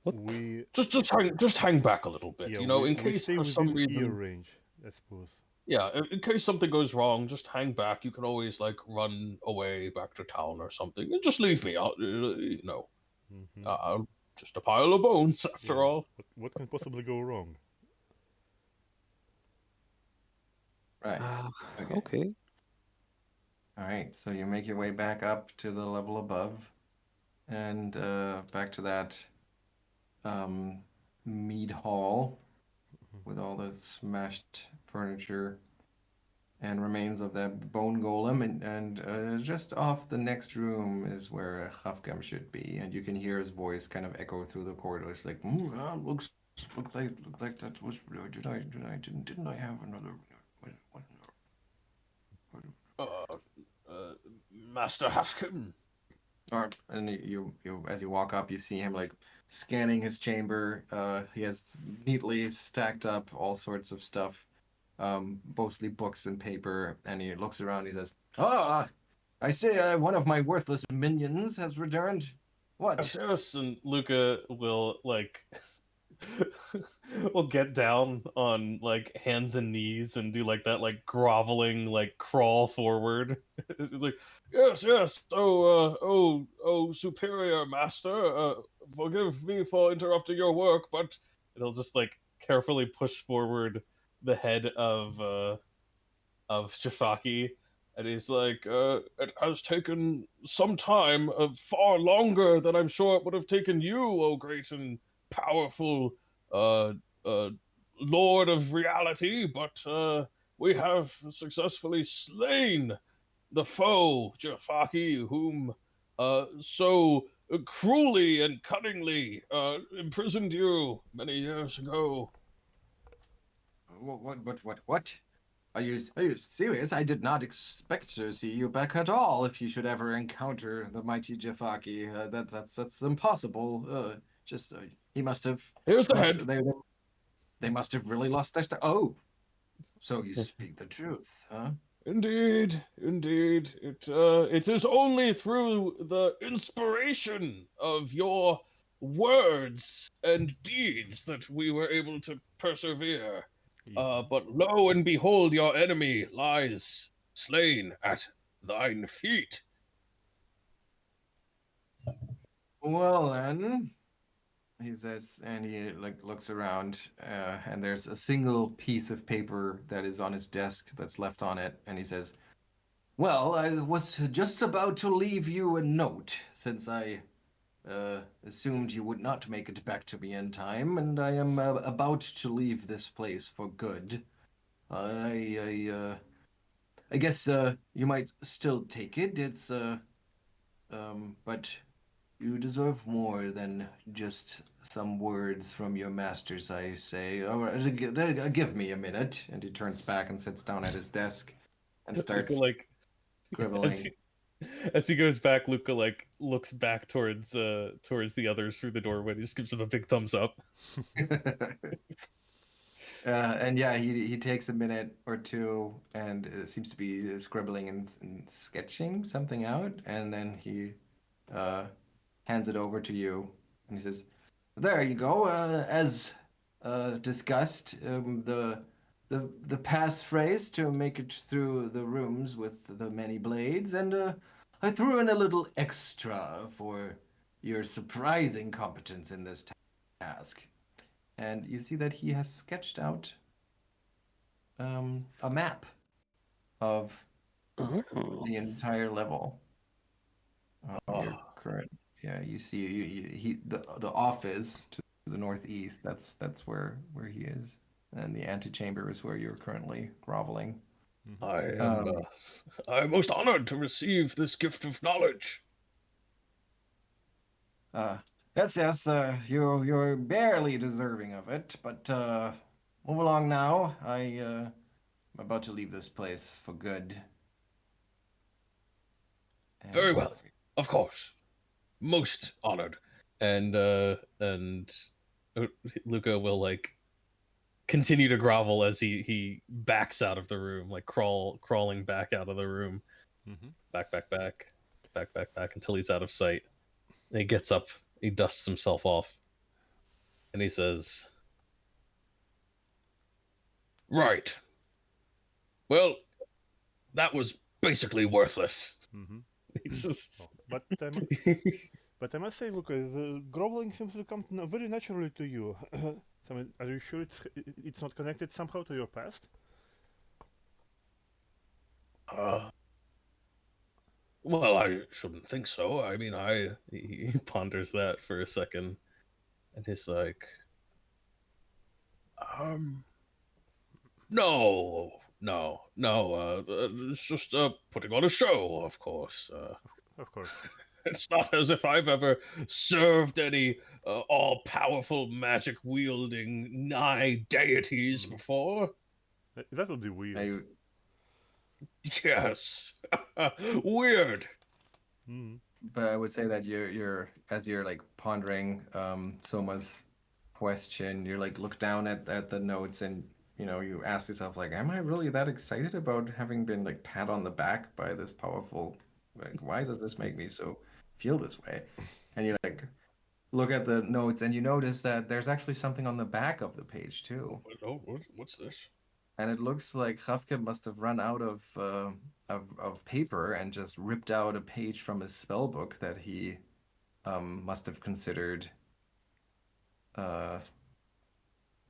what? We Just hang back a little bit, yeah you know, in we case stay for some within ear reason. range, I suppose. Yeah, in case something goes wrong, just hang back. You can always like run away back to town or something, and just leave me out. You know, Mm-hmm. I'm just a pile of bones after Yeah. all. What can possibly go wrong? Right. Okay. Okay. All right. So you make your way back up to the level above, and back to that mead hall with all the smashed furniture and remains of that bone golem, and just off the next room is where Hafgam should be, and you can hear his voice kind of echo through the corridors, like, looks like that was didn't I have another Uh, Master Haskell. or and you as you walk up, you see him like scanning his chamber. He has neatly stacked up all sorts of stuff, mostly books and paper, and he looks around. He says, "Ah, I see one of my worthless minions has returned. What?" Yes, and Lucca will like will get down on like hands and knees and do like that like groveling like crawl forward. It's like yes. Oh, superior master, forgive me for interrupting your work, but it'll just like carefully push forward the head of Jafaki, and he's like, it has taken some time, far longer than I'm sure it would have taken you, oh great and powerful uh, uh, Lord of Reality, but we have successfully slain the foe, Jafaki, whom so cruelly and cunningly imprisoned you many years ago. What? Are you serious? I did not expect to see you back at all. If you should ever encounter the mighty Jafaki, that's impossible. Just he must have Here's the must head. they must have really lost their stuff. Oh, so you speak the truth, huh? Indeed. It is only through the inspiration of your words and deeds that we were able to persevere. Yeah. But lo and behold, your enemy lies slain at thine feet. Well then, he says, and he like looks around, and there's a single piece of paper that is on his desk that's left on it, and he says, "Well, I was just about to leave you a note, since I assumed you would not make it back to me in time, and I am about to leave this place for good. I guess you might still take it. But you deserve more than just some words from your masters, I say. All right, give me a minute." And he turns back and sits down at his desk and Luca starts like as scribbling. he, as he goes back, Luca like looks back towards the others through the doorway. He just gives them a big thumbs up. And yeah, he takes a minute or two and seems to be scribbling and sketching something out, and then he uh, hands it over to you, and he says, "There you go. As discussed, the passphrase to make it through the rooms with the many blades, and I threw in a little extra for your surprising competence in this task." And you see that he has sketched out a map of Oh. the entire level of your Oh, current. Yeah, you see, the office to the northeast. That's where he is, and the antechamber is where you're currently groveling. Mhm. I am Um, I am most honored to receive this gift of knowledge. uh, yes, you're barely deserving of it, but move along now. I'm about to leave this place for good. Very And well, of course, most honored. And uh, Luca will like continue to grovel as he backs out of the room, like crawling back out of the room, Mhm. back until he's out of sight. And he gets up, he dusts himself off, and he says, "Right. Well, that was basically worthless." Mhm. He's just Oh, but I must say, look, the groveling seems to come very naturally to you. So, I mean, are you sure it's not connected somehow to your past? uh, well, I shouldn't think so. I mean, he ponders that for a second, and he's like, um, no, no. It's just putting on a show, of course. Of course. It's not as if I've ever served any all-powerful, magic-wielding nigh deities Mhm. before. That would be weird. I Yes, weird. Mhm. But I would say that you're as you're like pondering Soma's question, you're like look down at the notes and you ask yourself like, am I really that excited about having been like pat on the back by this powerful like why does this make me so feel this way? And you like look at the notes and you notice that there's actually something on the back of the page too. What's this? And it looks like Hafke must have run out of paper and just ripped out a page from his spell book that he must have considered uh,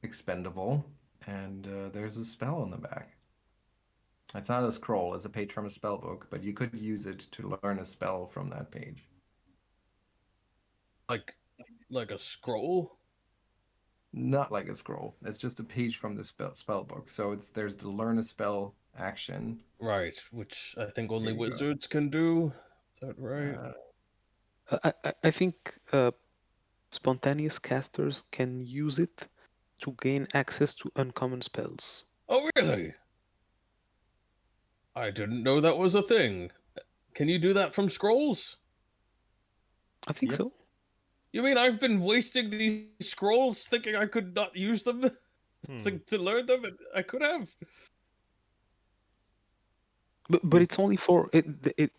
expendable. And there's a spell on the back. It's not a scroll, it's a page from a spell book, but you could use it to learn a spell from that page. Like like a scroll? Not like a scroll. It's just a page from the spell book. So there's the learn a spell action. Right, which I think Here only you go. wizards can do. Is that right? Uh, I think spontaneous casters can use it to gain access to uncommon spells. Oh, really? I didn't know that was a thing. Can you do that from scrolls? I think yep. so. You mean I've been wasting these scrolls thinking I could not use them Hmm. to learn them? And I could have. But Here's it's only for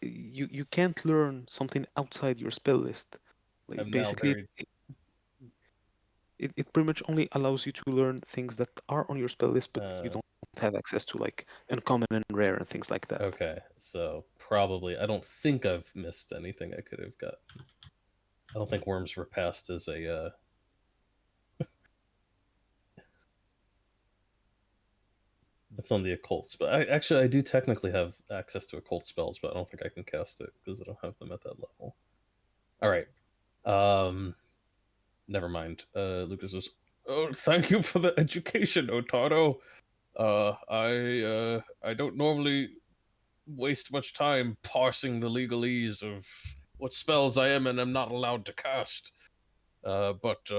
you can't learn something outside your spell list. Like I'm now basically very. it pretty much only allows you to learn things that are on your spell list, but you Uh, don't have access to like uncommon and rare and things like that. okay, so probably I don't think I've missed anything I could have got. I don't think Worms Repast is a. It's on the occult spell. I do technically have access to occult spells, but I don't think I can cast it because I don't have them at that level. All right. Um, Never mind. Lucas says, "Oh, thank you for the education, Ottardo. I don't normally waste much time parsing the legalese of what spells I am and am not allowed to cast. But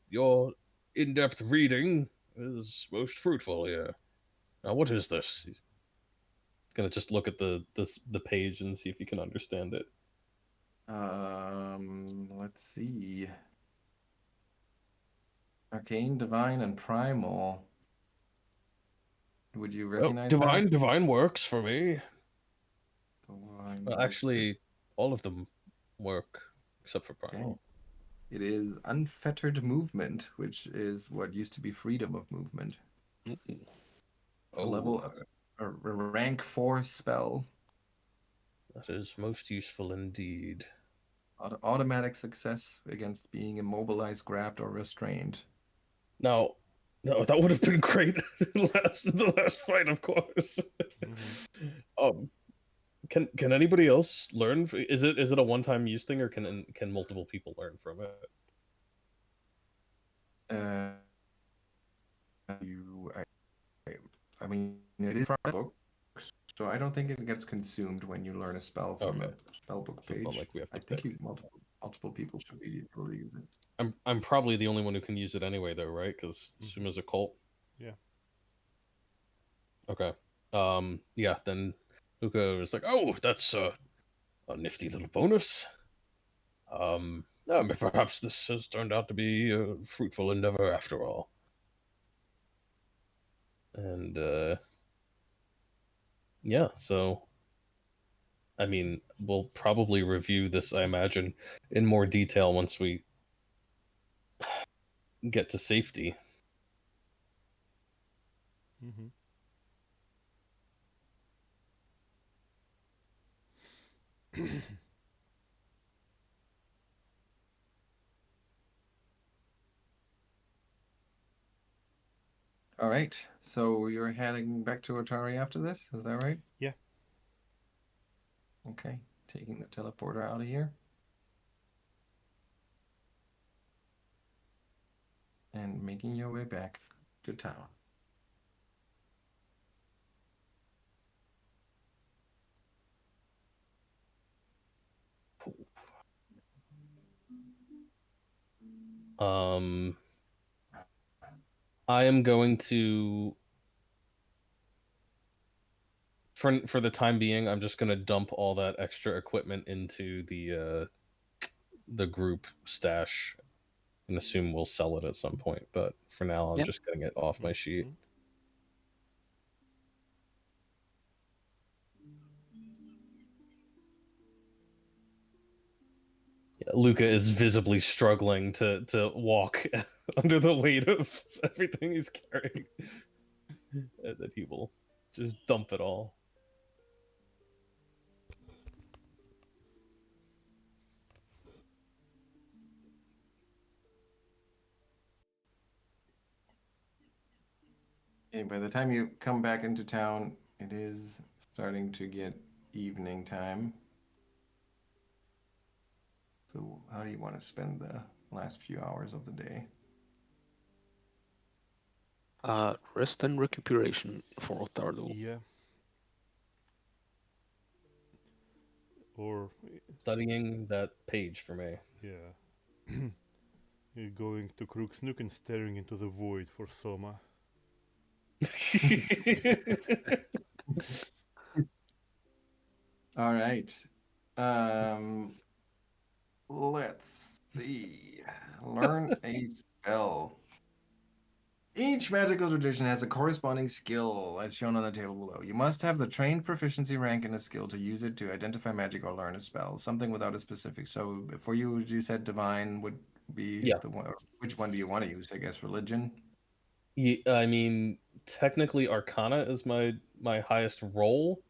your in-depth reading is most fruitful here. Now, what is this?" He's gonna just look at the page and see if he can understand it. let's see. Arcane, Divine, and Primal. Would you Oh, recognize that? divine works for me. Divine, let's see. Actually, all of them work except for Okay. primal. It is Unfettered Movement, which is what used to be Freedom of Movement. Mm-mm. A Oh, level, a rank 4 spell. that is most useful indeed. Automatic success against being immobilized, grabbed, or restrained. Now, No, that would have been great. The last fight, of course. Um, can anybody else learn? Is it a one-time use thing, or can multiple people learn from it? Uh, you, I mean, it is from a book, so I don't think it gets consumed when you learn a spell from Okay, a spell book so it's not page. like we have to I think pick. multiple people should be able to use it. I'm probably the only one who can use it anyway, though, right? Because Suma's a cult. Yeah. Okay. Yeah. Then Lucca was like, "Oh, that's a nifty little bonus. Perhaps this has turned out to be a fruitful endeavor after all." And yeah, so I mean, we'll probably review this, I imagine, in more detail once we get to safety. All right, so you're heading back to Atari after this, is that right? Yeah. Okay, taking the teleporter out of here. And making your way back to town. Um, I am going to, for the time being, I'm just going to dump all that extra equipment into the group stash and assume we'll sell it at some point. But for now, I'm Yeah. just getting it off my sheet. Yeah, Lucca is visibly struggling to walk under the weight of everything he's carrying. That he will just dump it all. Okay, by the time you come back into town, it is starting to get evening time. So how do you want to spend the last few hours of the day? Rest and recuperation for Ottardo. Yeah. Or Studying that page for me. yeah. You're going to Crook's Nook and staring into the void for Soma. All right. Let's see. Learn a spell. Each magical tradition has a corresponding skill as shown on the table below. You must have the trained proficiency rank in a skill to use it to identify magic or learn a spell. Something without a specific. So for you said divine would be Yeah. the one. Which one do you want to use? I guess religion. Yeah, I mean, technically, Arcana is my highest roll,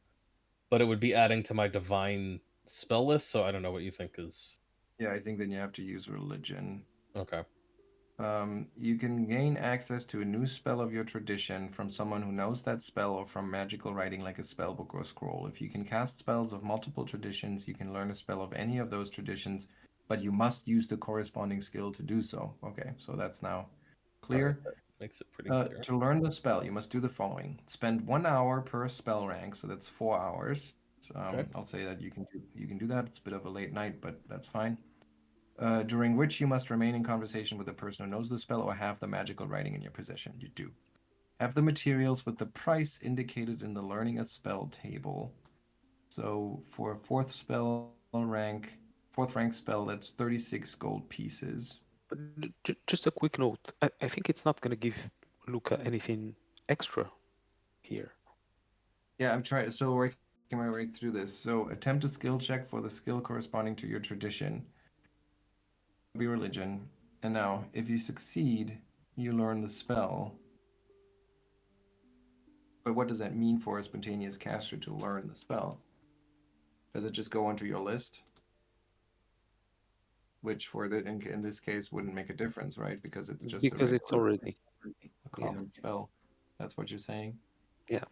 but it would be adding to my divine spell list. So I don't know what you think is Yeah, I think then you have to use religion. okay. You can gain access to a new spell of your tradition from someone who knows that spell or from magical writing like a spellbook or scroll. If you can cast spells of multiple traditions, you can learn a spell of any of those traditions, but you must use the corresponding skill to do so. Okay, so that's now All right, clear. that makes it pretty clear. To learn the spell, you must do the following. Spend 1 hour per spell rank, so that's 4 hours. Okay. I'll say that you can do that. It's a bit of a late night, but that's fine. During which you must remain in conversation with the person who knows the spell or have the magical writing in your possession. You do. Have the materials with the price indicated in the learning a spell table. So for a fourth rank spell, that's 36 gold pieces. But just a quick note. I think it's not going to give Lucca anything extra here. Yeah, I'm still working my way through this. So attempt a skill check for the skill corresponding to your tradition. Be religion. And now, if you succeed, you learn the spell. But what does that mean for a spontaneous caster to learn the spell? Does it just go onto your list? Which in this case wouldn't make a difference, right? Because it's just a Because red. it's already. Yeah. common spell. That's what you're saying? Yeah.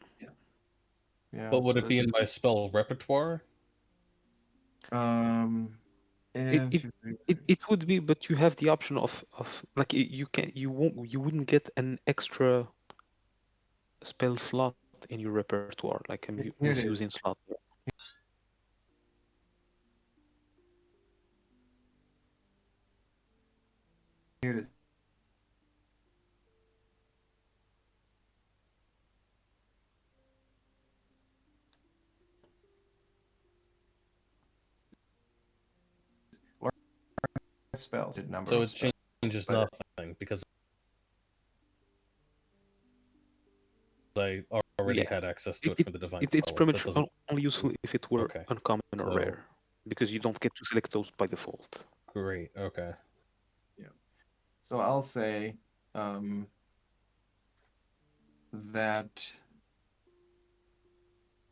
Yeah. But would so it be in my spell repertoire? It, If it would be, but you have the option of like you wouldn't get an extra spell slot in your repertoire, like a here it is. misusing slot. Here it is. Spells. Did number So of it spells. changes but- nothing because I already Yeah. had access to it from the divine It's spell pretty list. That much doesn't. only useful if it were Okay. uncommon or So- rare, because you don't get to select those by default. Great. Okay. So I'll say that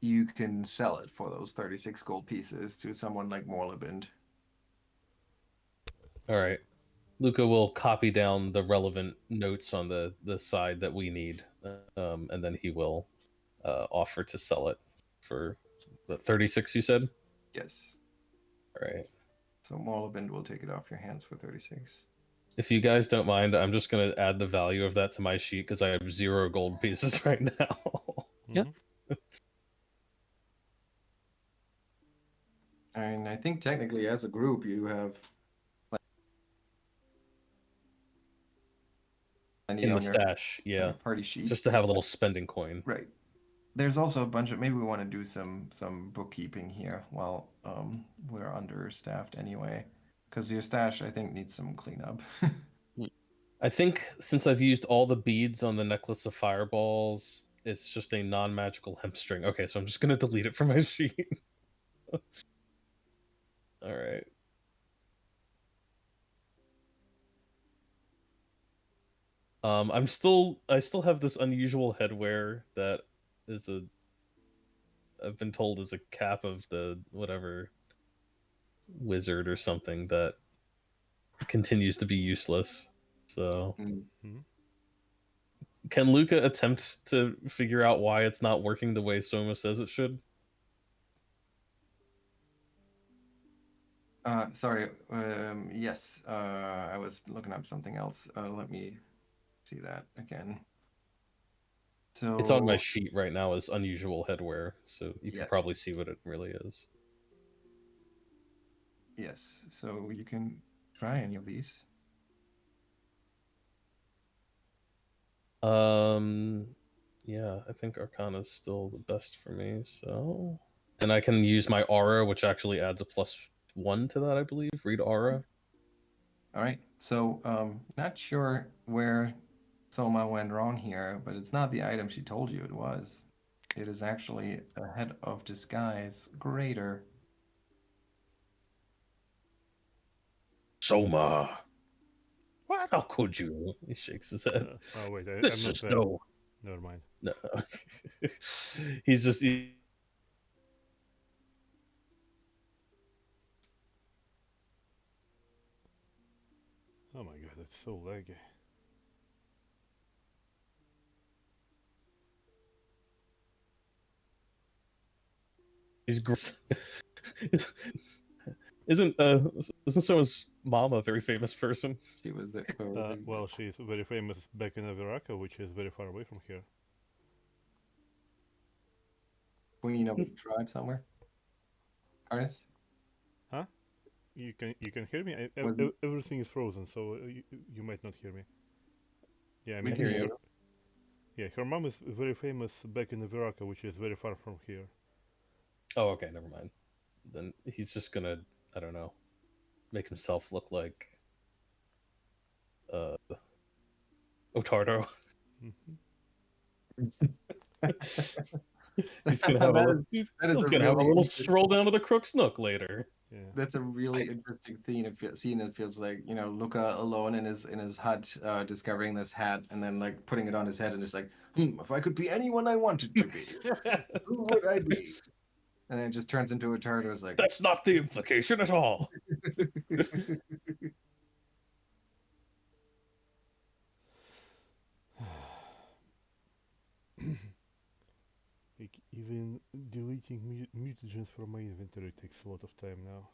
you can sell it for those 36 gold pieces to someone like Morlabend. All right. Lucca will copy down the relevant notes on the side that we need, and then he will offer to sell it for what, 36. You said. Yes. All right. So Morlabend will take it off your hands for 36. If you guys don't mind, I'm just gonna add the value of that to my sheet because I have 0 gold pieces right now. Yeah. And I think technically as a group you have plenty In the on your stash, on yeah, your party sheet. just to have a little spending coin. Right. There's also a bunch of maybe we want to do some bookkeeping here while we're understaffed anyway, because your stash I think needs some cleanup. I think since I've used all the beads on the necklace of fireballs, it's just a non-magical hemp string. Okay, so I'm just gonna delete it from my sheet. All right. I still have this unusual headwear that is I've been told is a cap of the whatever wizard or something that continues to be useless. So Mm-hmm. can Lucca attempt to figure out why it's not working the way Soma says it should? Sorry. Yes. I was looking up something else. Let me see that again. So It's on my sheet right now as unusual headwear, so you can Yes. probably see what it really is. Yes. So you can try any of these. Yeah, I think Arcana is still the best for me, so and I can use my aura, which actually adds a +1 to that, I believe. Read aura. All right. So not sure where Soma went wrong here, but it's not the item she told you it was. It is actually a head of disguise greater. Soma, What? how could you? He shakes his head. Oh wait, I'm This not is there. no. Never mind. No. He's just Oh my god, it's so laggy. he's gross. Isn't someone's mom a very famous person? She was the Well, she's very famous back in Viraka, which is very far away from here. queen of a tribe somewhere. Artist? Huh? You can hear me? Was- Everything is frozen, so you might not hear me. Yeah, I We mean, can hear her, you. yeah, her mom is very famous back in Viraka, which is very far from here. Oh, okay, never mind. Then he's just gonna, I don't know, make himself look like Ottardo. He's gonna have he's that is a gonna have a really little interesting- stroll down to the Crook's Nook later. Yeah. That's a really interesting scene. It feels like Lucca alone in his hut, discovering this hat, and then like putting it on his head, and just like, if I could be anyone I wanted to be, who would I be? And then it just turns into a turtle. It's like, That's not the implication at all. Like, even deleting mutagens from my inventory takes a lot of time now.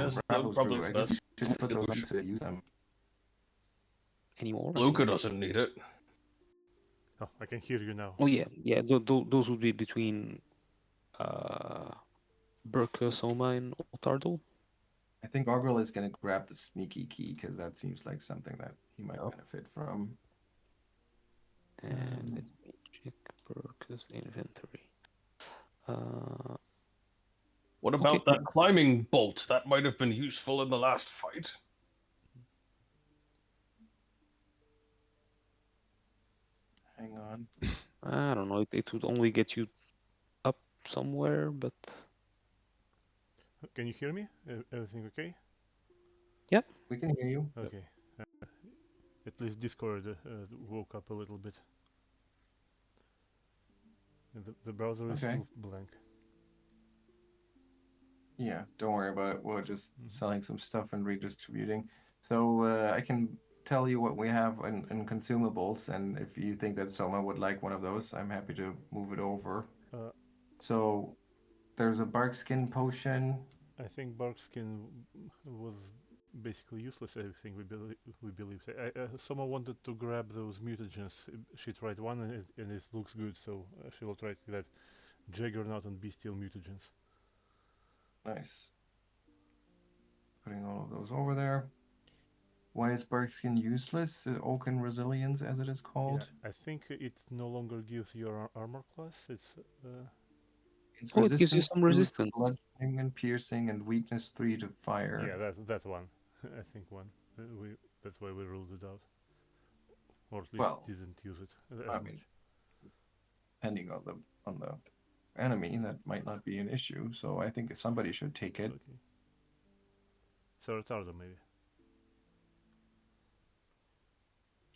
Yes, the Bravo's probably brew. I guess best you should put those on solution. to use them. Anymore, I Lucca think. doesn't need it. Oh, I can hear you now. Oh yeah, yeah. Those would be between Birke, Souma, and Ottardo. I think Augrael is going to grab the sneaky key because that seems like something that he might Oh. benefit from. And let me check Birke's inventory. Uh, What okay, about that climbing bolt? That might have been useful in the last fight. Hang on. I don't know. It would only get you up somewhere, but Can you hear me? Everything okay? We can hear you. Okay. At least Discord woke up a little bit. The browser is Okay. still blank. Yeah, don't worry about it. We're just Mhm. selling some stuff and redistributing. So I can tell you what we have in consumables, and if you think that Soma would like one of those, I'm happy to move it over. Uh, So there's a bark skin potion. I think Barkskin was basically useless. Everything we believe. Someone wanted to grab those mutagens. She tried one and it looks good, so she will try that Juggernaut and Bestial mutagens. Nice. Putting all of those over there. Why is bark skin useless? Oaken resilience, as it is called. Yeah, I think it no longer gives your armor class. It's It's oh, it gives you resistance some to resistance. bludgeoning and piercing, and weakness 3 to fire. yeah, that's one. I think one. That's why we ruled it out, or at least Well, didn't use it as I much. mean, depending on the enemy, that might not be an issue. So I think somebody should take it. Okay. So Ottardo maybe.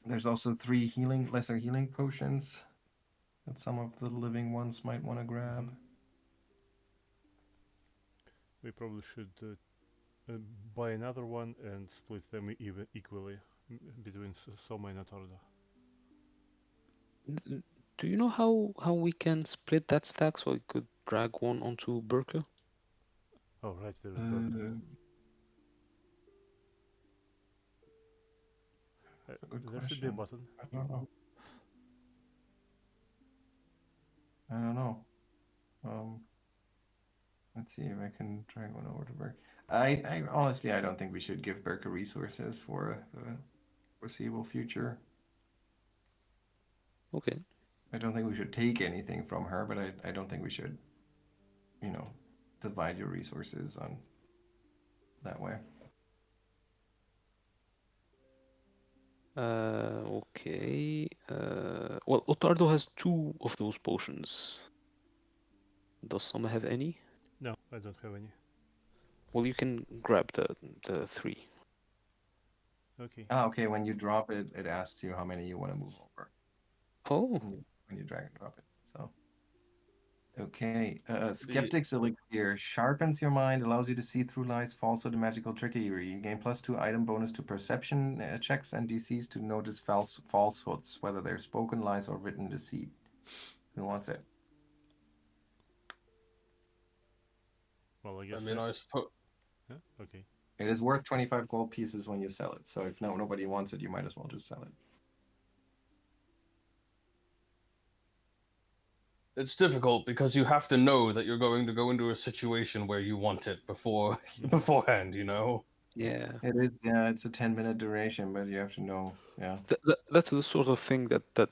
There's also 3 lesser healing potions that some of the living ones might want to grab. Mhm. We probably should buy another one and split them equally between Soma and Ottardo. Do you know how we can split that stack so I could drag one onto Birke? Oh right, there's Birke. That's a good There should be a question. button. I don't know. I don't know. Let's see if I can drag one over to Burke. I honestly, I don't think we should give Burke resources for the foreseeable future. Okay. I don't think we should take anything from her, but I don't think we should, divide your resources on that way. Okay. Well, Ottardo has 2 of those potions. Does Soma have any? No, I don't have any. Well, you can grab the 3. Okay. Okay. When you drop it, it asks you how many you want to move over Oh, when you drag and drop it. So, okay. The Skeptic's Elixir sharpens your mind, allows you to see through lies, falsehood, and magical trickery. You gain +2 item bonus to perception checks and DCs to notice falsehoods, whether they're spoken lies or written deceit. Who wants it? Well, I I guess. mean, I suppose. Yeah? Okay. It is worth 25 gold pieces when you sell it. So if nobody wants it, you might as well just sell it. It's difficult because you have to know that you're going to go into a situation where you want it beforehand, you know? yeah. It is, yeah, it's a 10-minute duration, but you have to know, yeah. That's the sort of thing that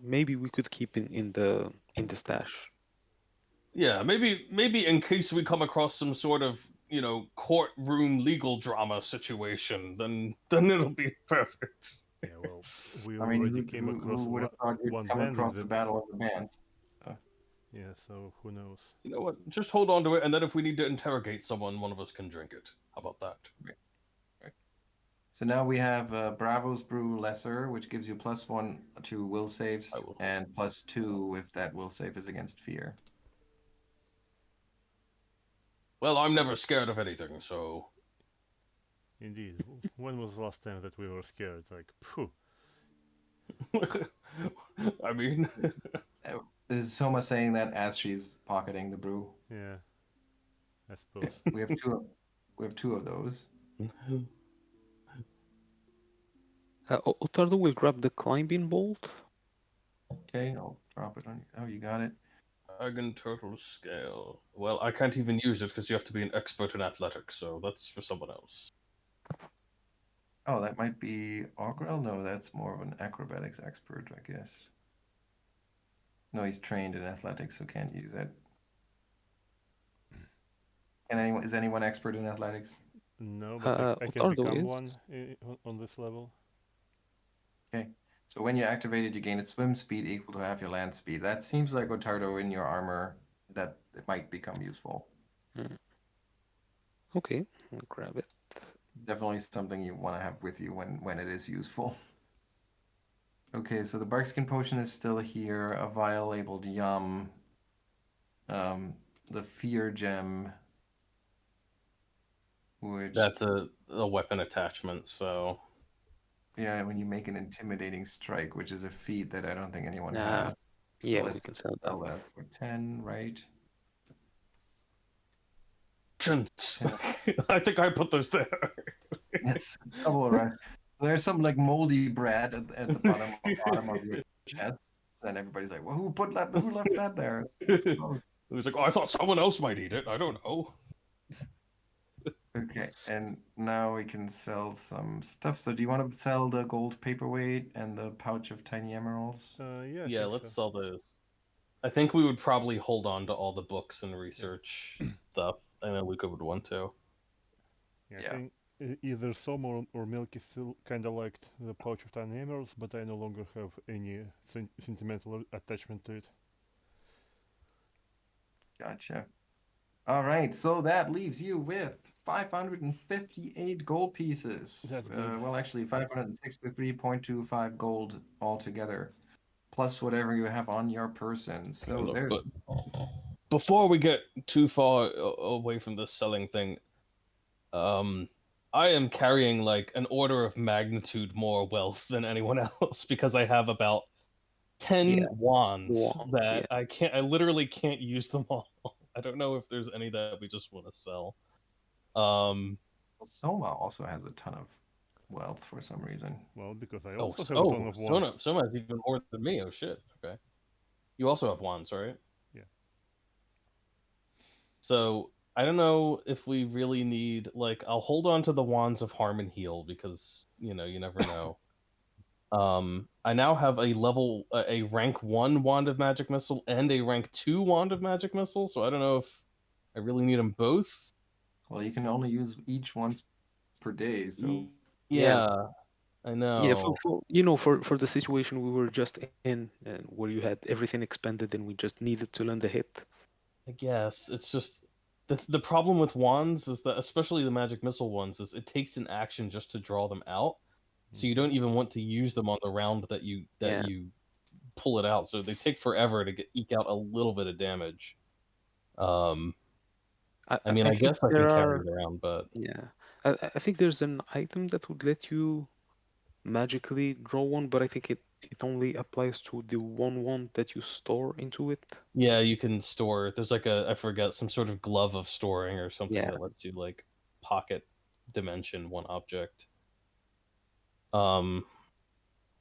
maybe we could keep in the stash. Yeah, maybe in case we come across some sort of, courtroom legal drama situation, then it'll be perfect. Yeah. Well, we I mean, already came across who would have thought you'd one come band in across the Battle of the Bands? Yeah. So who knows? You know what? Just hold on to it, and then if we need to interrogate someone, one of us can drink it. How about that? So now we have Bravo's Brew Lesser, which gives you +1 to will saves, I will. and +2 if that will save is against fear. Well, I'm never scared of anything, so. Indeed. When was the last time that we were scared? Like, phew. I mean, Is Soma saying that as she's pocketing the brew? Yeah. I suppose. We have two. We have 2 of those. Ottardo will grab the climbing bolt. Okay, I'll drop it on you. Oh, you got it. Dragon turtle scale. Well, I can't even use it because you have to be an expert in athletics, so that's for someone else. Oh, that might be Augrael? No, that's more of an acrobatics expert, I guess. No, he's trained in athletics, so can't use it. Is anyone expert in athletics? No, but I can Ottardo become is. one on this level. Okay. So when you activate it, you gain a swim speed equal to half your land speed. That seems like Ottardo in your armor that it might become useful. Okay, I'll grab it. Definitely something you want to have with you when it is useful. Okay, so the Barkskin Potion is still here. A vial labeled Yum. The Fear Gem, which... That's a weapon attachment, so... Yeah, when you make an intimidating strike, which is a feat that I don't think anyone Nah, has. yeah, So let's we can sell that. sell that for 10, right? I think I put those there. It's double right. There's some like moldy bread at the bottom of your chest, and everybody's like, "Well, who left that there?" It was like, oh, I thought someone else might eat it. I don't know. Okay, and now we can sell some stuff. So do you want to sell the gold paperweight and the pouch of tiny emeralds? Yeah, I Yeah, think let's so. sell those. I think we would probably hold on to all the books and research stuff. I know Lucca would want to. Yeah, I Yeah. think either Souma or Milky still kind of liked the pouch of tiny emeralds, but I no longer have any sentimental attachment to it. Gotcha. All right, so that leaves you with 558 gold pieces. That's good. Well, actually, 563.25 gold altogether, plus whatever you have on your person. So Look, there's... but before we get too far away from the selling thing, I am carrying like an order of magnitude more wealth than anyone else because I have about 10 Yeah, wands wands, that yeah. I literally can't use them all. I don't know if there's any that we just want to sell. Um Soma also has a ton of wealth for some reason. Well, because I oh also have a ton of wands. Sona has even more than me. Oh shit. Okay. You also have wands, right? Yeah. So I don't know if we really need like I'll hold on to the wands of harm and heal because you never know. I now have a rank 1 wand of magic missile and a rank 2 wand of magic missile, so I don't know if I really need them both. Well, you can only use each once per day, so... Yeah, Yeah, I yeah. know. For the situation we were just in, and where you had everything expended, and we just needed to land a hit. I guess it's just the problem with wands is that especially the magic missile ones is it takes an action just to draw them out. So you don't even want to use them on the round that Yeah, you pull it out. So they take forever to eke out a little bit of damage. Um I mean, I I think guess I can there carry are. it around, but Yeah, I think there's an item that would let you magically draw one, but I think it only applies to the one wand that you store into it. yeah, you can store. There's like I forget, some sort of glove of storing or something Yeah, that lets you like pocket dimension one object. Um,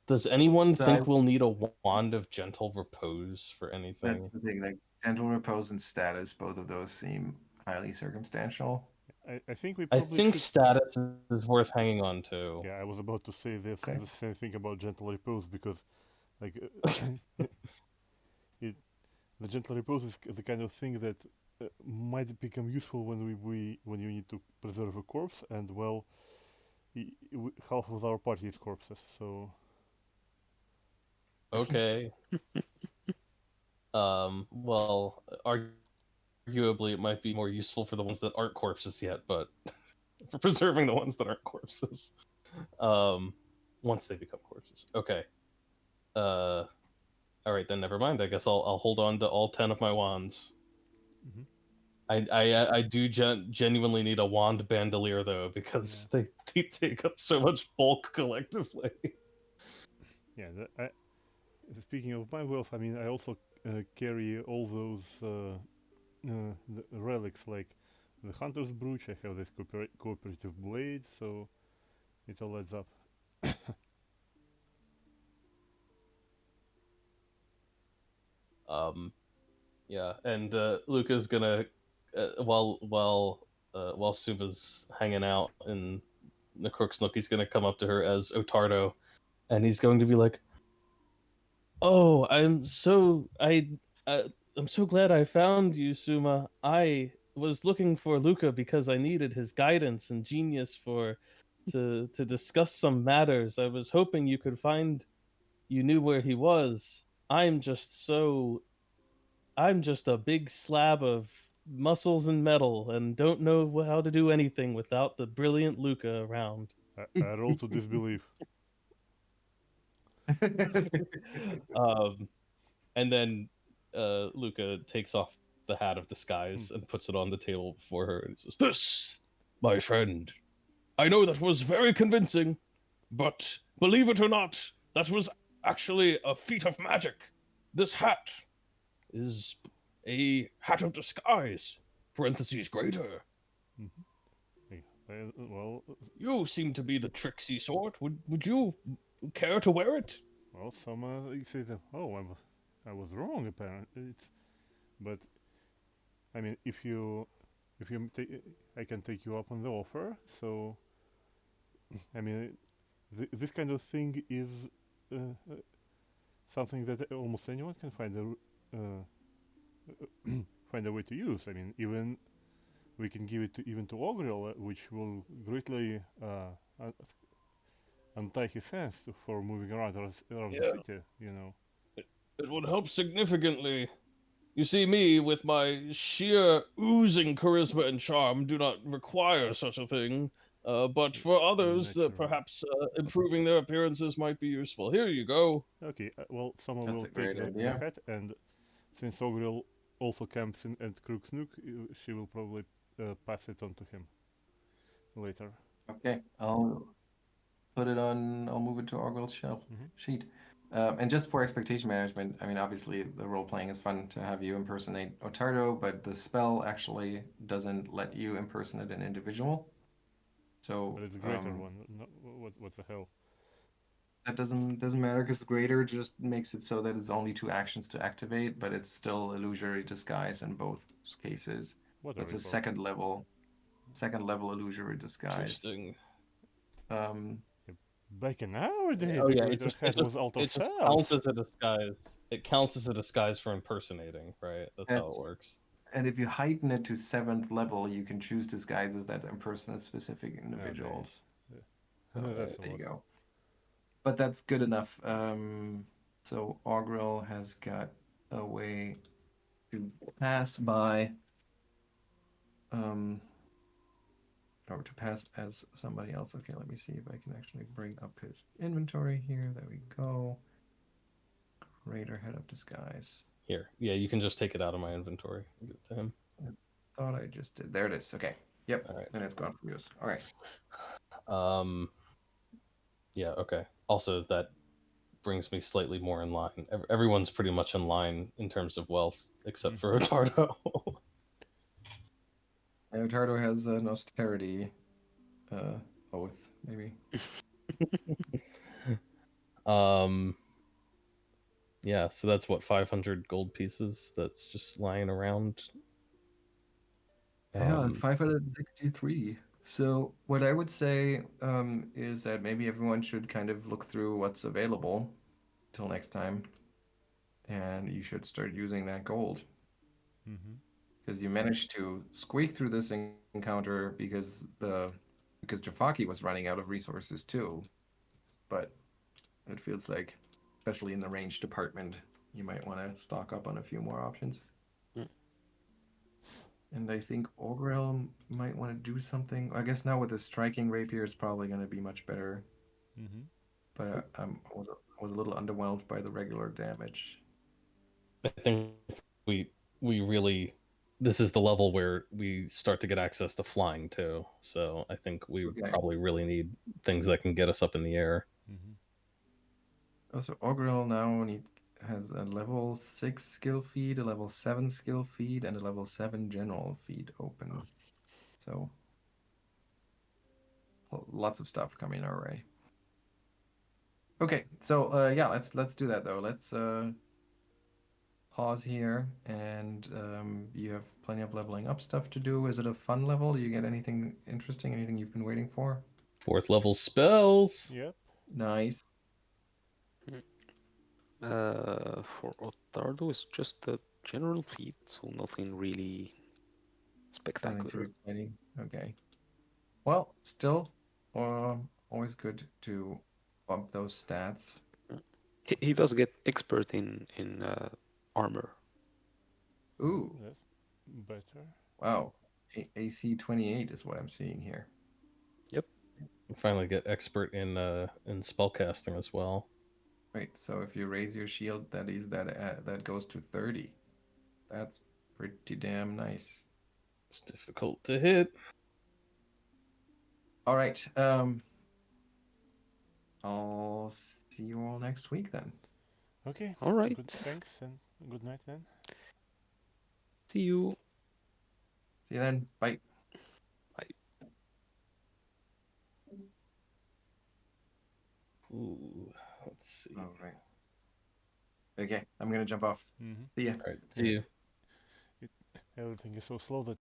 does anyone think we'll need a wand of gentle repose for That's anything? the thing. Like gentle repose and status, both of those seem highly circumstantial. I think we I probably think should. status is worth hanging on to. Yeah, I was about to say this Okay. the same thing about gentle repose because, like, it the gentle repose is the kind of thing that might become useful when you need to preserve a corpse, and well, half of our party is corpses, so Okay. Well, arguably it might be more useful for the ones that aren't corpses yet, but for preserving the ones that aren't corpses. Once they become corpses. Okay. All right, then never mind. I guess I'll hold on to all 10 of my wands. mhm. I do genuinely need a wand bandolier though because they take up so much bulk collectively. Yeah. Speaking of my wealth, I mean, I also carry all those the relics like the hunter's brooch. I have this cooperative blade, so it all adds up. Yeah, and Lucca's gonna while Suma's hanging out in the Crook's Nook, he's gonna come up to her as Ottardo, and he's going to be like, "Oh, I'm so glad I found you, Suma. I was looking for Lucca because I needed his guidance and genius to discuss some matters. I was hoping you knew where he was. I'm just a big slab of muscles and metal and don't know how to do anything without the brilliant Lucca around." I roll to disbelieve. um, and then Lucca takes off the hat of disguise and puts it on the table before her and says, "This, my friend, I know that was very convincing, but believe it or not, that was actually a feat of magic. This hat is a hat of disguise, parentheses greater. Well, You seem to be the tricksy sort. Would you care to wear it?" well, some says, "Oh, I was wrong. Apparently, but I mean, if you take, I can take you up on the offer. So, I mean, this kind of thing is uh, uh, something that almost anyone can find a way to use. I mean, even we can give it even to Augrael, which will greatly untie his hands for moving around the Yeah, city. You know." it would help significantly. You see, me, with my sheer oozing charisma and charm, do not require such a thing. But for others, Natural. perhaps improving their appearances might be useful. Here you go. Okay, well, someone That's will a take great the idea. hat, and since Augrael also camps in at Crook's Nook, she will probably pass it on to him later. Okay, I'll put it on. I'll move it to Augrael's shelf Mm-hmm. sheet. And just for expectation management, I mean, obviously the role playing is fun to have you impersonate Ottardo, but the spell actually doesn't let you impersonate an individual. So But it's a greater one. No, what the hell? that doesn't matter because greater just makes it so that it's only 2 actions to activate, but it's still illusory disguise in both cases. What are It's we a about? second level illusory disguise. Interesting. Um, Back in our day, Oh the yeah, greater hat was out of it just counts cells. as a disguise. It counts as a disguise for impersonating, right? That's how it that's works. And if you heighten it to 7th level, you can choose disguises that impersonate specific Oh, individuals. So that's a there you lot. go. But that's good enough. So Augrael has got a way to pass by, um, or to pass as somebody else. Okay, let me see if I can actually bring up his inventory here. There we go. Greater head of disguise. Here, yeah, you can just take it out of my inventory and give it to him. I thought I just did. There it is. Okay. Yep. All right. And it's gone from yours. All right. Um. Yeah. Okay. Also, that brings me slightly more in line. Everyone's pretty much in line in terms of wealth, except for Ottardo. Ottardo has an austerity oath, maybe. um. Yeah. So that's what 500 gold pieces that's just lying around. Yeah, 563. So what I would say is that maybe everyone should kind of look through what's available till next time, and you should start using that gold Mm-hmm. because you managed to squeak through this encounter because Jafaki was running out of resources too. But it feels like, especially in the range department, you might want to stock up on a few more options. Mm. And I think Augrael might want to do something. I guess now with the striking rapier, it's probably going to be much better. Mm-hmm. But I was a little underwhelmed by the regular damage. I think we really this is the level where we start to get access to flying too. So I think we Okay. probably really need things that can get us up in the air. Mm-hmm. Also, Augrael now has a level 6 skill feed, a level 7 skill feed, and a level 7 general feed open. So lots of stuff coming our way. Okay, so yeah, let's do that though. Let's pause here, and you have plenty of leveling up stuff to do. Is it a fun level? Do you get anything interesting? Anything you've been waiting for? 4th level spells. Yep. Nice. For Ottardo, it's just a general feat, so nothing really Nothing too spectacular. exciting. Okay. Well, still, always good to bump those stats. He does get expert in armor. Ooh, That's better. wow. AC 28 is what I'm seeing here. Yep. Finally get expert in spellcasting as well. Wait, so if you raise your shield, that goes to 30. That's pretty damn nice. It's difficult to hit. All right. I'll see you all next week then. Okay. All right. Good. Thanks and good night then. See you. See you then. Bye. Ooh, let's see. All right. Okay, I'm gonna jump off. Mm-hmm. See ya. All right, see you. Everything is so slow that